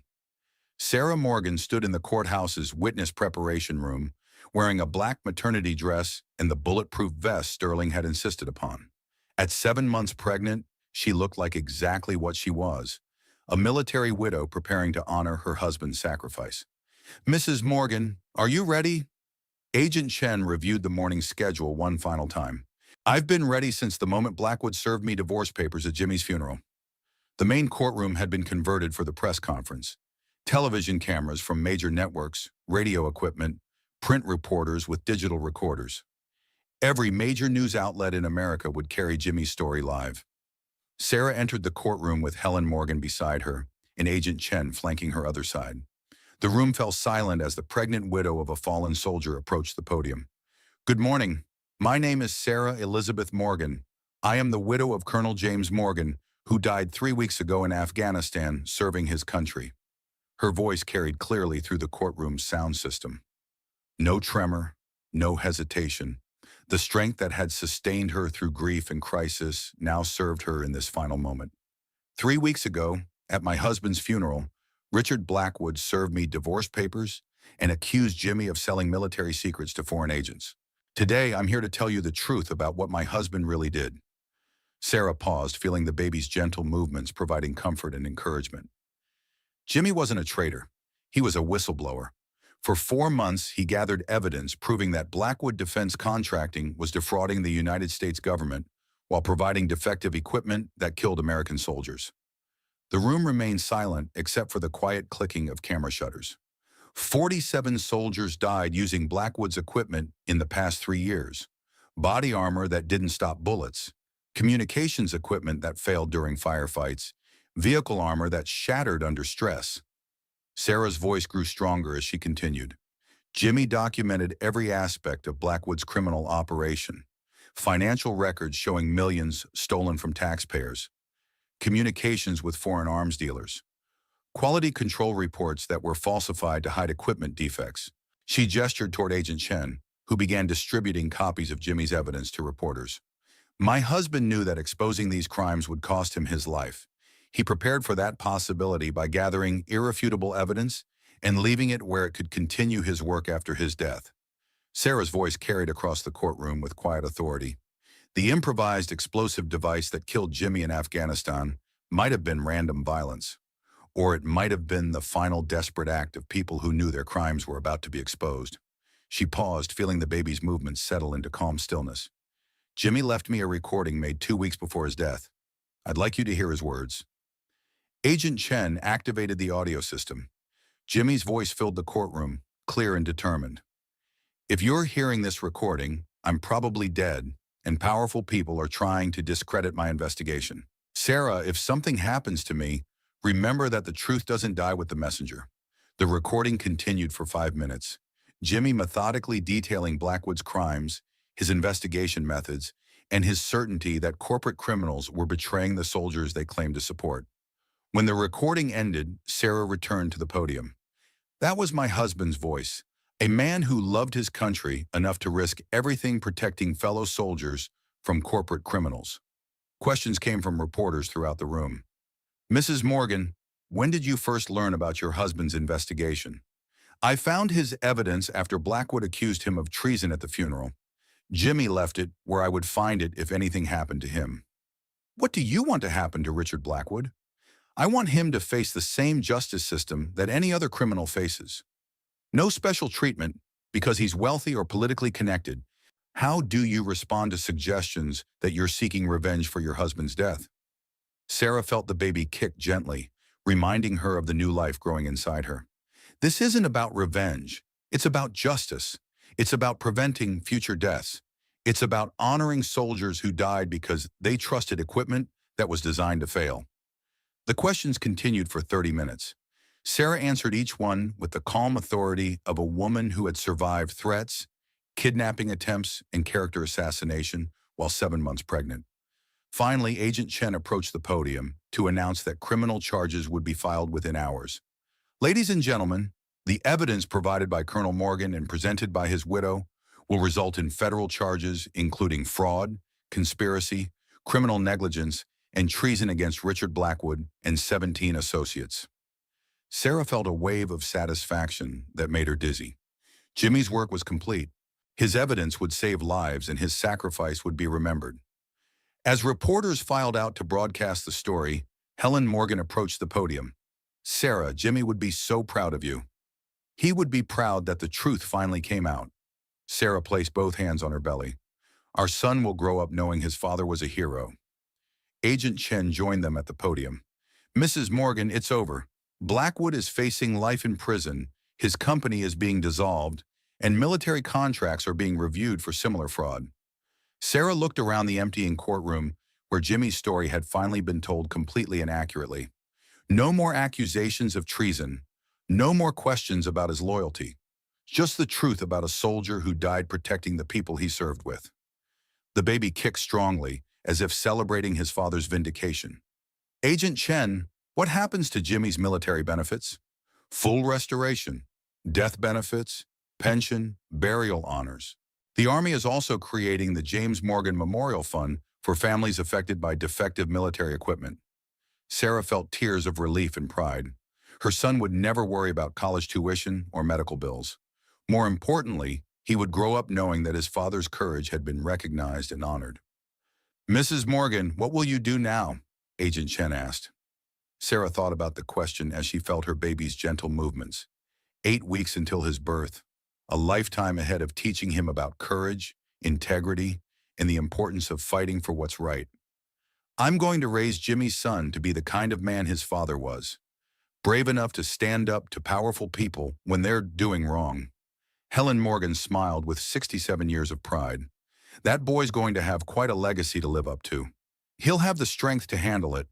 Sarah Morgan stood in the courthouse's witness preparation room, wearing a black maternity dress and the bulletproof vest Sterling had insisted upon. At 7 months pregnant, she looked like exactly what she was, a military widow preparing to honor her husband's sacrifice. "Mrs. Morgan, are you ready?" Agent Chen reviewed the morning schedule one final time. "I've been ready since the moment Blackwood served me divorce papers at Jimmy's funeral." The main courtroom had been converted for the press conference. Television cameras from major networks, radio equipment, print reporters with digital recorders. Every major news outlet in America would carry Jimmy's story live. Sarah entered the courtroom with Helen Morgan beside her and Agent Chen flanking her other side. The room fell silent as the pregnant widow of a fallen soldier approached the podium. "Good morning. My name is Sarah Elizabeth Morgan. I am the widow of Colonel James Morgan, who died 3 weeks ago in Afghanistan serving his country." Her voice carried clearly through the courtroom's sound system. No tremor, no hesitation. The strength that had sustained her through grief and crisis now served her in this final moment. "3 weeks ago, at my husband's funeral, Richard Blackwood served me divorce papers and accused Jimmy of selling military secrets to foreign agents. Today, I'm here to tell you the truth about what my husband really did." Sarah paused, feeling the baby's gentle movements providing comfort and encouragement. Jimmy wasn't a traitor. He was a whistleblower. For 4 months, he gathered evidence proving that Blackwood Defense Contracting was defrauding the United States government while providing defective equipment that killed American soldiers. The room remained silent except for the quiet clicking of camera shutters. 47 soldiers died using Blackwood's equipment in the past 3 years. Body armor that didn't stop bullets, communications equipment that failed during firefights, vehicle armor that shattered under stress. Sarah's voice grew stronger as she continued. Jimmy documented every aspect of Blackwood's criminal operation. Financial records showing millions stolen from taxpayers. Communications with foreign arms dealers. Quality control reports that were falsified to hide equipment defects. She gestured toward Agent Chen, who began distributing copies of Jimmy's evidence to reporters. "My husband knew that exposing these crimes would cost him his life. He prepared for that possibility by gathering irrefutable evidence and leaving it where it could continue his work after his death." Sarah's voice carried across the courtroom with quiet authority. The improvised explosive device that killed Jimmy in Afghanistan might have been random violence, or it might have been the final desperate act of people who knew their crimes were about to be exposed. She paused, feeling the baby's movements settle into calm stillness. "Jimmy left me a recording made 2 weeks before his death. I'd like you to hear his words." Agent Chen activated the audio system. Jimmy's voice filled the courtroom, clear and determined. "If you're hearing this recording, I'm probably dead, and powerful people are trying to discredit my investigation. Sarah, if something happens to me, remember that the truth doesn't die with the messenger." The recording continued for 5 minutes. Jimmy methodically detailing Blackwood's crimes, his investigation methods, and his certainty that corporate criminals were betraying the soldiers they claimed to support. When the recording ended, Sarah returned to the podium. "That was my husband's voice, a man who loved his country enough to risk everything protecting fellow soldiers from corporate criminals." Questions came from reporters throughout the room. "Mrs. Morgan, when did you first learn about your husband's investigation?" "I found his evidence after Blackwood accused him of treason at the funeral. Jimmy left it where I would find it if anything happened to him." "What do you want to happen to Richard Blackwood?" "I want him to face the same justice system that any other criminal faces. No special treatment because he's wealthy or politically connected." "How do you respond to suggestions that you're seeking revenge for your husband's death?" Sarah felt the baby kick gently, reminding her of the new life growing inside her. This isn't about revenge. It's about justice. It's about preventing future deaths. It's about honoring soldiers who died because they trusted equipment that was designed to fail. The questions continued for 30 minutes. Sarah answered each one with the calm authority of a woman who had survived threats, kidnapping attempts, and character assassination while 7 months pregnant. Finally, Agent Chen approached the podium to announce that criminal charges would be filed within hours. Ladies and gentlemen, the evidence provided by Colonel Morgan and presented by his widow will result in federal charges including fraud, conspiracy, criminal negligence, and treason against Richard Blackwood and 17 associates. Sarah felt a wave of satisfaction that made her dizzy. Jimmy's work was complete. His evidence would save lives and his sacrifice would be remembered. As reporters filed out to broadcast the story, Helen Morgan approached the podium. Sarah, Jimmy would be so proud of you. He would be proud that the truth finally came out. Sarah placed both hands on her belly. Our son will grow up knowing his father was a hero. Agent Chen joined them at the podium. Mrs. Morgan, it's over. Blackwood is facing life in prison, his company is being dissolved, and military contracts are being reviewed for similar fraud. Sarah looked around the emptying courtroom where Jimmy's story had finally been told completely and accurately. No more accusations of treason. No more questions about his loyalty. Just the truth about a soldier who died protecting the people he served with. The baby kicked strongly, as if celebrating his father's vindication. Agent Chen, what happens to Jimmy's military benefits? Full restoration, death benefits, pension, burial honors. The Army is also creating the James Morgan Memorial Fund for families affected by defective military equipment. Sarah felt tears of relief and pride. Her son would never worry about college tuition or medical bills. More importantly, he would grow up knowing that his father's courage had been recognized and honored. Mrs. Morgan, what will you do now? Agent Chen asked. Sarah thought about the question as she felt her baby's gentle movements. 8 weeks until his birth, a lifetime ahead of teaching him about courage, integrity, and the importance of fighting for what's right. I'm going to raise Jimmy's son to be the kind of man his father was, brave enough to stand up to powerful people when they're doing wrong. Helen Morgan smiled with 67 years of pride. That boy's going to have quite a legacy to live up to. He'll have the strength to handle it.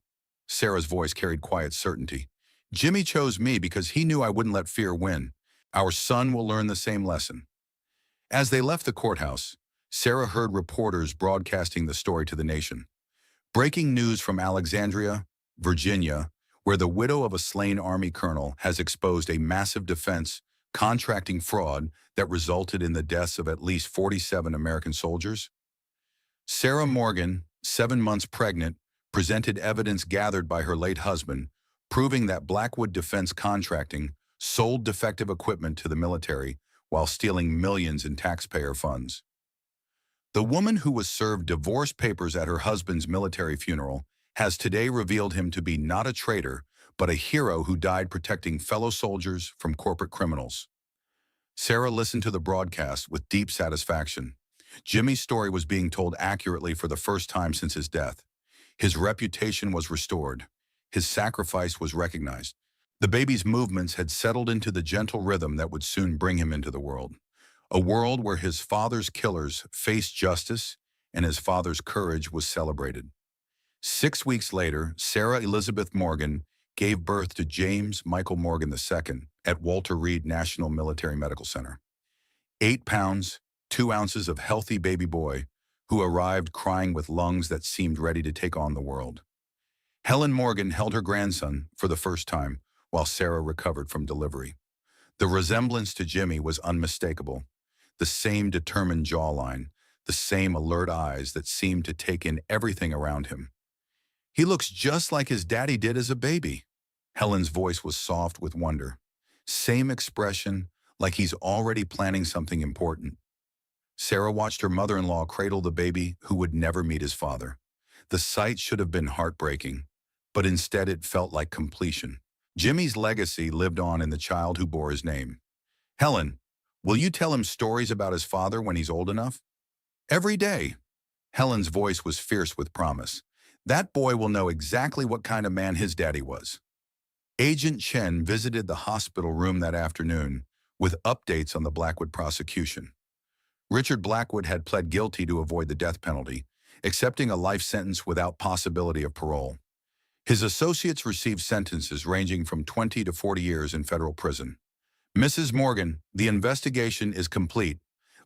Sarah's voice carried quiet certainty. Jimmy chose me because he knew I wouldn't let fear win. Our son will learn the same lesson. As they left the courthouse, Sarah heard reporters broadcasting the story to the nation. Breaking news from Alexandria, Virginia, where the widow of a slain Army colonel has exposed a massive defense contracting fraud that resulted in the deaths of at least 47 American soldiers. Sarah Morgan, 7 months pregnant, presented evidence gathered by her late husband, proving that Blackwood Defense Contracting sold defective equipment to the military while stealing millions in taxpayer funds. The woman who was served divorce papers at her husband's military funeral has today revealed him to be not a traitor, but a hero who died protecting fellow soldiers from corporate criminals. Sarah listened to the broadcast with deep satisfaction. Jimmy's story was being told accurately for the first time since his death. His reputation was restored. His sacrifice was recognized. The baby's movements had settled into the gentle rhythm that would soon bring him into the world. A world where his father's killers faced justice and his father's courage was celebrated. 6 weeks later, Sarah Elizabeth Morgan gave birth to James Michael Morgan II at Walter Reed National Military Medical Center. 8 pounds, 2 ounces of healthy baby boy who arrived crying with lungs that seemed ready to take on the world. Helen Morgan held her grandson for the first time while Sarah recovered from delivery. The resemblance to Jimmy was unmistakable. The same determined jawline, the same alert eyes that seemed to take in everything around him. He looks just like his daddy did as a baby. Helen's voice was soft with wonder. Same expression, like he's already planning something important. Sarah watched her mother-in-law cradle the baby who would never meet his father. The sight should have been heartbreaking, but instead it felt like completion. Jimmy's legacy lived on in the child who bore his name. Helen, will you tell him stories about his father when he's old enough? Every day. Helen's voice was fierce with promise. That boy will know exactly what kind of man his daddy was. Agent Chen visited the hospital room that afternoon with updates on the Blackwood prosecution. Richard Blackwood had pled guilty to avoid the death penalty, accepting a life sentence without possibility of parole. His associates received sentences ranging from 20 to 40 years in federal prison. Mrs. Morgan, the investigation is complete.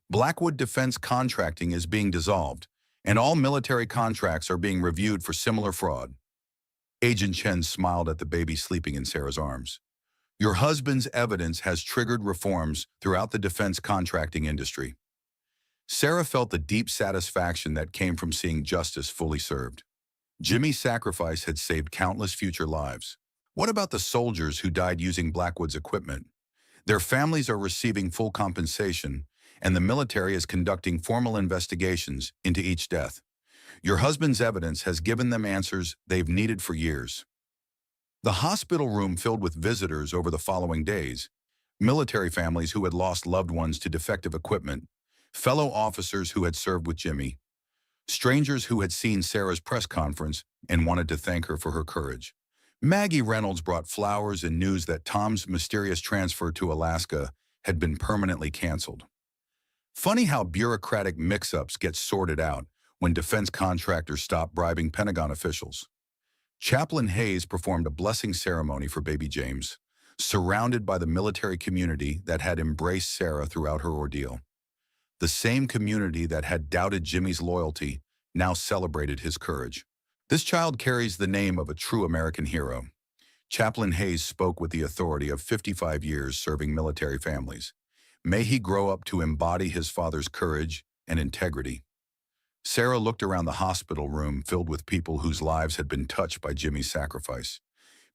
Blackwood Defense Contracting is being dissolved, and all military contracts are being reviewed for similar fraud. Agent Chen smiled at the baby sleeping in Sarah's arms. Your husband's evidence has triggered reforms throughout the defense contracting industry. Sarah felt the deep satisfaction that came from seeing justice fully served. Jimmy's sacrifice had saved countless future lives. What about the soldiers who died using Blackwood's equipment? Their families are receiving full compensation, and the military is conducting formal investigations into each death. Your husband's evidence has given them answers they've needed for years. The hospital room filled with visitors over the following days, military families who had lost loved ones to defective equipment, fellow officers who had served with Jimmy, strangers who had seen Sarah's press conference and wanted to thank her for her courage. Maggie Reynolds brought flowers and news that Tom's mysterious transfer to Alaska had been permanently canceled. Funny how bureaucratic mix-ups get sorted out when defense contractors stop bribing Pentagon officials. Chaplain Hayes performed a blessing ceremony for baby James, surrounded by the military community that had embraced Sarah throughout her ordeal. The same community that had doubted Jimmy's loyalty now celebrated his courage. This child carries the name of a true American hero. Chaplain Hayes spoke with the authority of 55 years serving military families. May he grow up to embody his father's courage and integrity. Sarah looked around the hospital room filled with people whose lives had been touched by Jimmy's sacrifice.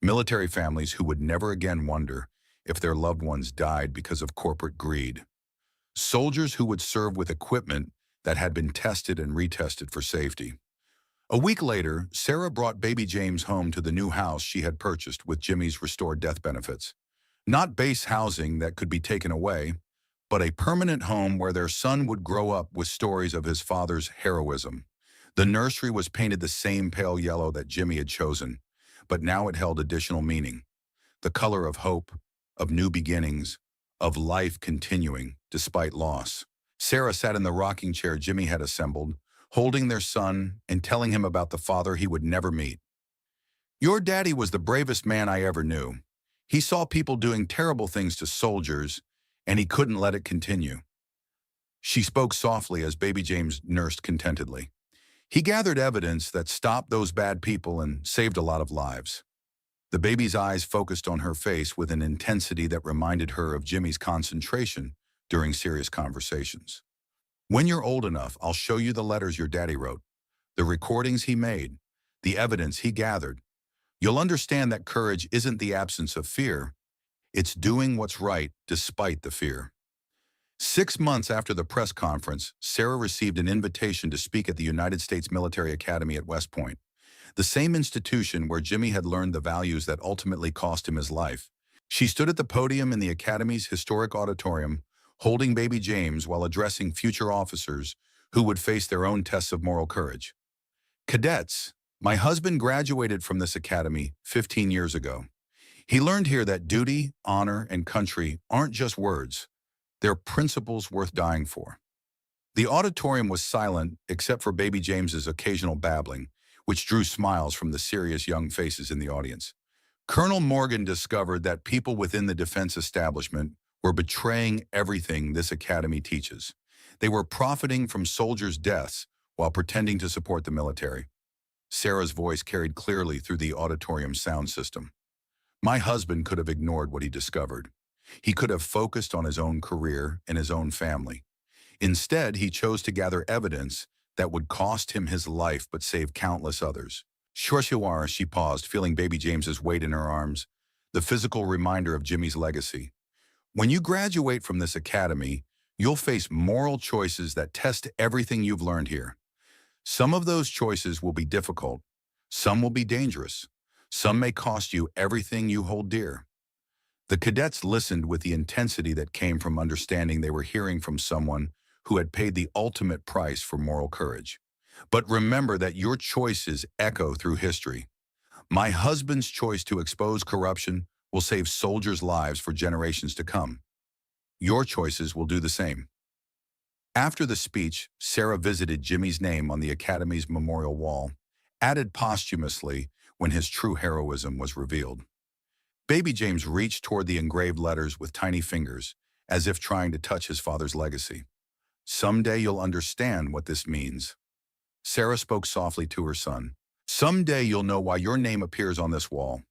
Military families who would never again wonder if their loved ones died because of corporate greed. Soldiers who would serve with equipment that had been tested and retested for safety. A week later, Sarah brought baby James home to the new house she had purchased with Jimmy's restored death benefits. Not base housing that could be taken away, but a permanent home where their son would grow up with stories of his father's heroism. The nursery was painted the same pale yellow that Jimmy had chosen, but now it held additional meaning. The color of hope, of new beginnings, of life continuing despite loss. Sarah sat in the rocking chair Jimmy had assembled, holding their son and telling him about the father he would never meet. Your daddy was the bravest man I ever knew. He saw people doing terrible things to soldiers, and he couldn't let it continue. She spoke softly as baby James nursed contentedly. He gathered evidence that stopped those bad people and saved a lot of lives. The baby's eyes focused on her face with an intensity that reminded her of Jimmy's concentration during serious conversations. When you're old enough, I'll show you the letters your daddy wrote, the recordings he made, the evidence he gathered. You'll understand that courage isn't the absence of fear. It's doing what's right despite the fear. 6 months after the press conference, Sarah received an invitation to speak at the United States Military Academy at West Point, the same institution where Jimmy had learned the values that ultimately cost him his life. She stood at the podium in the Academy's historic auditorium, holding baby James while addressing future officers who would face their own tests of moral courage. Cadets, my husband graduated from this academy 15 years ago. He learned here that duty, honor, and country aren't just words. They're principles worth dying for. The auditorium was silent except for baby James's occasional babbling, which drew smiles from the serious young faces in the audience. Colonel Morgan discovered that people within the defense establishment were betraying everything this academy teaches. They were profiting from soldiers' deaths while pretending to support the military. Sarah's voice carried clearly through the auditorium sound system. My husband could have ignored what he discovered. He could have focused on his own career and his own family. Instead, he chose to gather evidence that would cost him his life but save countless others. Shorshawara, she paused, feeling baby James's weight in her arms, the physical reminder of Jimmy's legacy. When you graduate from this academy, you'll face moral choices that test everything you've learned here. Some of those choices will be difficult. Some will be dangerous. Some may cost you everything you hold dear. The cadets listened with the intensity that came from understanding they were hearing from someone who had paid the ultimate price for moral courage. But remember that your choices echo through history. My husband's choice to expose corruption will save soldiers' lives for generations to come. Your choices will do the same. After the speech, Sarah visited Jimmy's name on the Academy's memorial wall, added posthumously when his true heroism was revealed. Baby James reached toward the engraved letters with tiny fingers, as if trying to touch his father's legacy. Someday you'll understand what this means. Sarah spoke softly to her son. Someday you'll know why your name appears on this wall.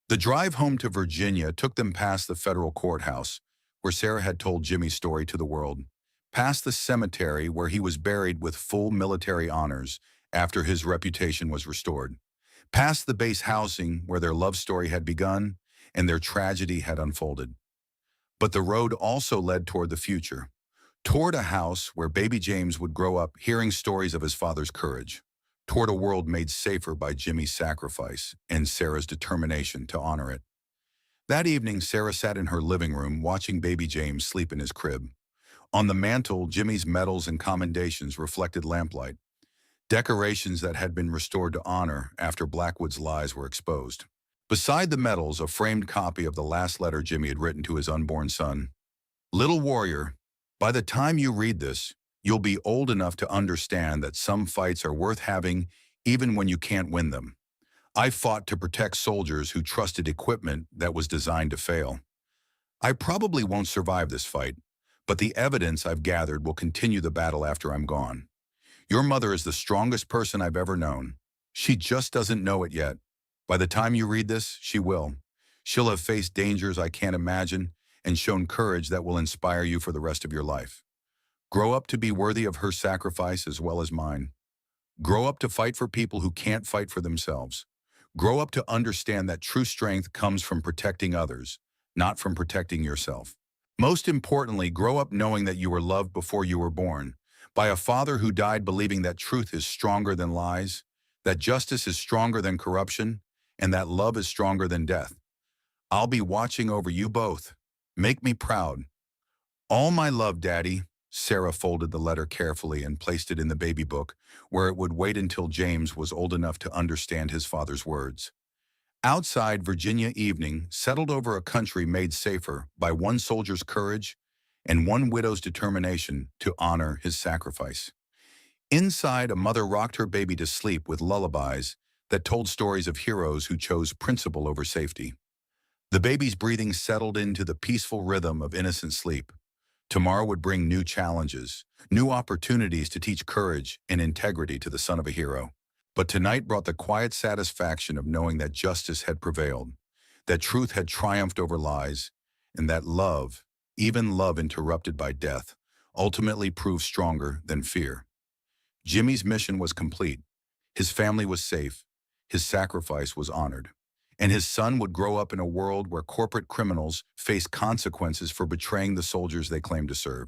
The drive home to Virginia took them past the federal courthouse, where Sarah had told Jimmy's story to the world, past the cemetery where he was buried with full military honors after his reputation was restored, past the base housing where their love story had begun and their tragedy had unfolded. But the road also led toward the future, toward a house where baby James would grow up hearing stories of his father's courage, toward a world made safer by Jimmy's sacrifice and Sarah's determination to honor it. That evening, Sarah sat in her living room watching baby James sleep in his crib. On the mantel, Jimmy's medals and commendations reflected lamplight, decorations that had been restored to honor after Blackwood's lies were exposed. Beside the medals, a framed copy of the last letter Jimmy had written to his unborn son. Little warrior, by the time you read this, you'll be old enough to understand that some fights are worth having even when you can't win them. I fought to protect soldiers who trusted equipment that was designed to fail. I probably won't survive this fight, but the evidence I've gathered will continue the battle after I'm gone. Your mother is the strongest person I've ever known. She just doesn't know it yet. By the time you read this, she will. She'll have faced dangers I can't imagine and shown courage that will inspire you for the rest of your life. Grow up to be worthy of her sacrifice as well as mine. Grow up to fight for people who can't fight for themselves. Grow up to understand that true strength comes from protecting others, not from protecting yourself. Most importantly, grow up knowing that you were loved before you were born, by a father who died believing that truth is stronger than lies, that justice is stronger than corruption, and that love is stronger than death. I'll be watching over you both. Make me proud. All my love, Daddy. Sarah folded the letter carefully and placed it in the baby book, where it would wait until James was old enough to understand his father's words. Outside, Virginia evening settled over a country made safer by one soldier's courage and one widow's determination to honor his sacrifice. Inside, a mother rocked her baby to sleep with lullabies that told stories of heroes who chose principle over safety. The baby's breathing settled into the peaceful rhythm of innocent sleep. Tomorrow would bring new challenges, new opportunities to teach courage and integrity to the son of a hero. But tonight brought the quiet satisfaction of knowing that justice had prevailed, that truth had triumphed over lies, and that love, even love interrupted by death, ultimately proved stronger than fear. Jimmy's mission was complete. His family was safe. His sacrifice was honored. And his son would grow up in a world where corporate criminals face consequences for betraying the soldiers they claimed to serve.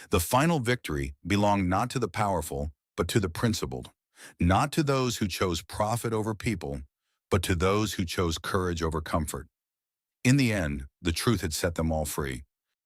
The final victory belonged not to the powerful, but to the principled, not to those who chose profit over people, but to those who chose courage over comfort. In the end, the truth had set them all free.